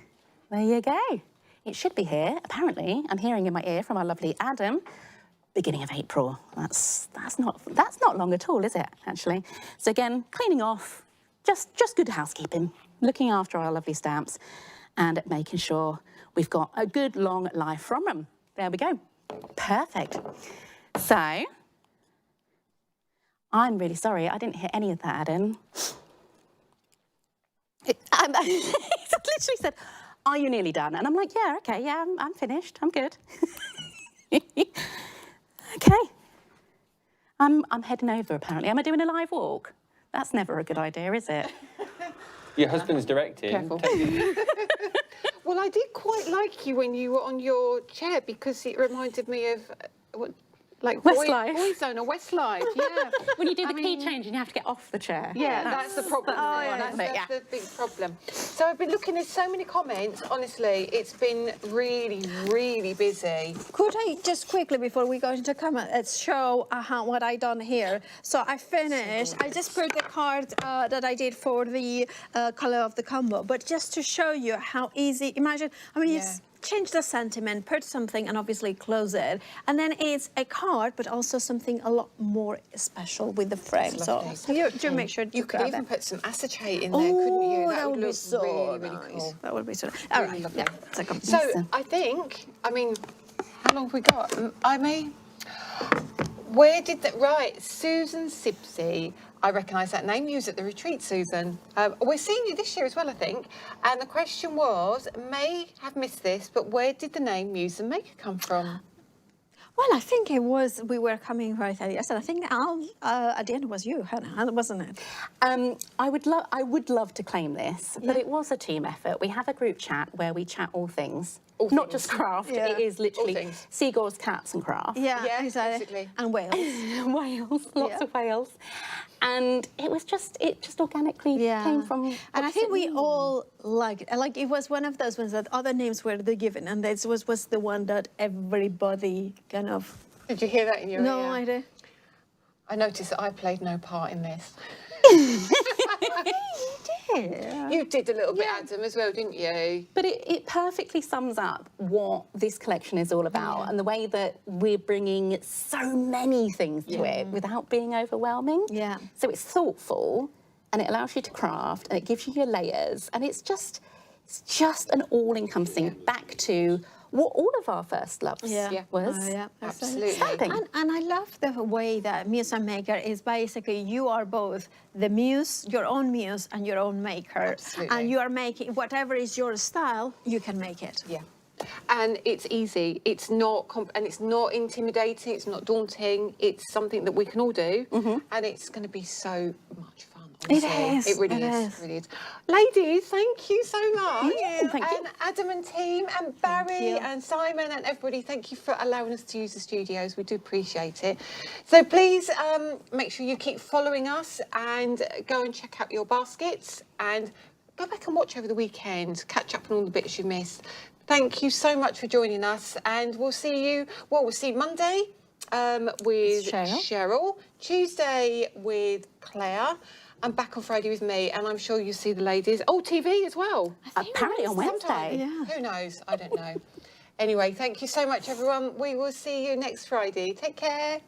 There you go. It should be here. Apparently, I'm hearing in my ear from our lovely Adam, beginning of April. That's not long at all, is it, actually? So again, cleaning off, just good housekeeping, looking after our lovely stamps and making sure we've got a good long life from them. There we go. Perfect. So, I'm really sorry, I didn't hear any of that, Adam. He literally said, "Are you nearly done?" And I'm like, "Yeah, okay, yeah, I'm finished. I'm good." Okay. I'm heading over, apparently. Am I doing a live walk? That's never a good idea, is it? Your husband's directing. Careful. Well, I did quite like you when you were on your chair because it reminded me of like Westlife. Boyzone or Westlife, yeah. When you do the key change and you have to get off the chair. Yeah, that's the problem. That's the big problem. So I've been looking, there's so many comments. Honestly, it's been really, really busy. Could I just quickly, before we go into comments, show what I done here? So I finished, I just put the card that I did for the color of the combo, but just to show you how easy, imagine, I mean, it's change the sentiment, put something and obviously close it. And then it's a card, but also something a lot more special with the frame. So you do make sure you could even put some acetate in there, couldn't you? That would be so really nice. cool. That would be so nice. All right, yeah. So I think, I mean, how long have we got? Where did that, right, Susan Sibsey. I recognise that name. You was at the retreat, Susan. We're seeing you this year as well, I think. And the question was, may have missed this, but where did the name Muse Maker come from? Well, I think it was, we were coming right at the end. I think at the end it was you, Hannah, wasn't it? I would love to claim this, but it was a team effort. We have a group chat where we chat all things not things. just craft, Yeah. it is literally things. seagulls, cats and craft. Yeah, Yeah, exactly. basically. And whales. Whales, lots Yeah. of whales. And it just organically came from. And I think we opposite all like it was one of those ones that other names were given, and this was the one that everybody kind of. Did you hear that in your No ear? idea. I noticed that I played no part in this. Yeah. You did a little bit, Adam, as well, didn't you? But it perfectly sums up what this collection is all about and the way that we're bringing so many things to it without being overwhelming. Yeah. So it's thoughtful and it allows you to craft and it gives you your layers and it's just an all-encompassing back to what all of our first loves Yeah. was. Oh, yeah. Absolutely. Stamping. And I love the way that Muse Maker is basically you are both the muse, your own muse, and your own maker. Absolutely. And you are making whatever is your style, you can make it. Yeah. And it's easy. It's not and it's not intimidating. It's not daunting. It's something that we can all do, and it's going to be so much fun. It honestly. is, It really it is. is. It really is. Ladies, thank you so much. Thank you. And Adam and team, and Barry you. and Simon and everybody, thank you for allowing us to use the studios. We do appreciate it. So please make sure you keep following us and go and check out your baskets and go back and watch over the weekend. Catch up on all the bits you missed. Thank you so much for joining us, and we'll see you. Well, we'll see you Monday with Cheryl, Tuesday with Claire, and back on Friday with me. And I'm sure you'll see the ladies. Oh, TV as well. Apparently on Sometime. Wednesday. Yeah. Who knows? I don't know. Anyway, thank you so much, everyone. We will see you next Friday. Take care.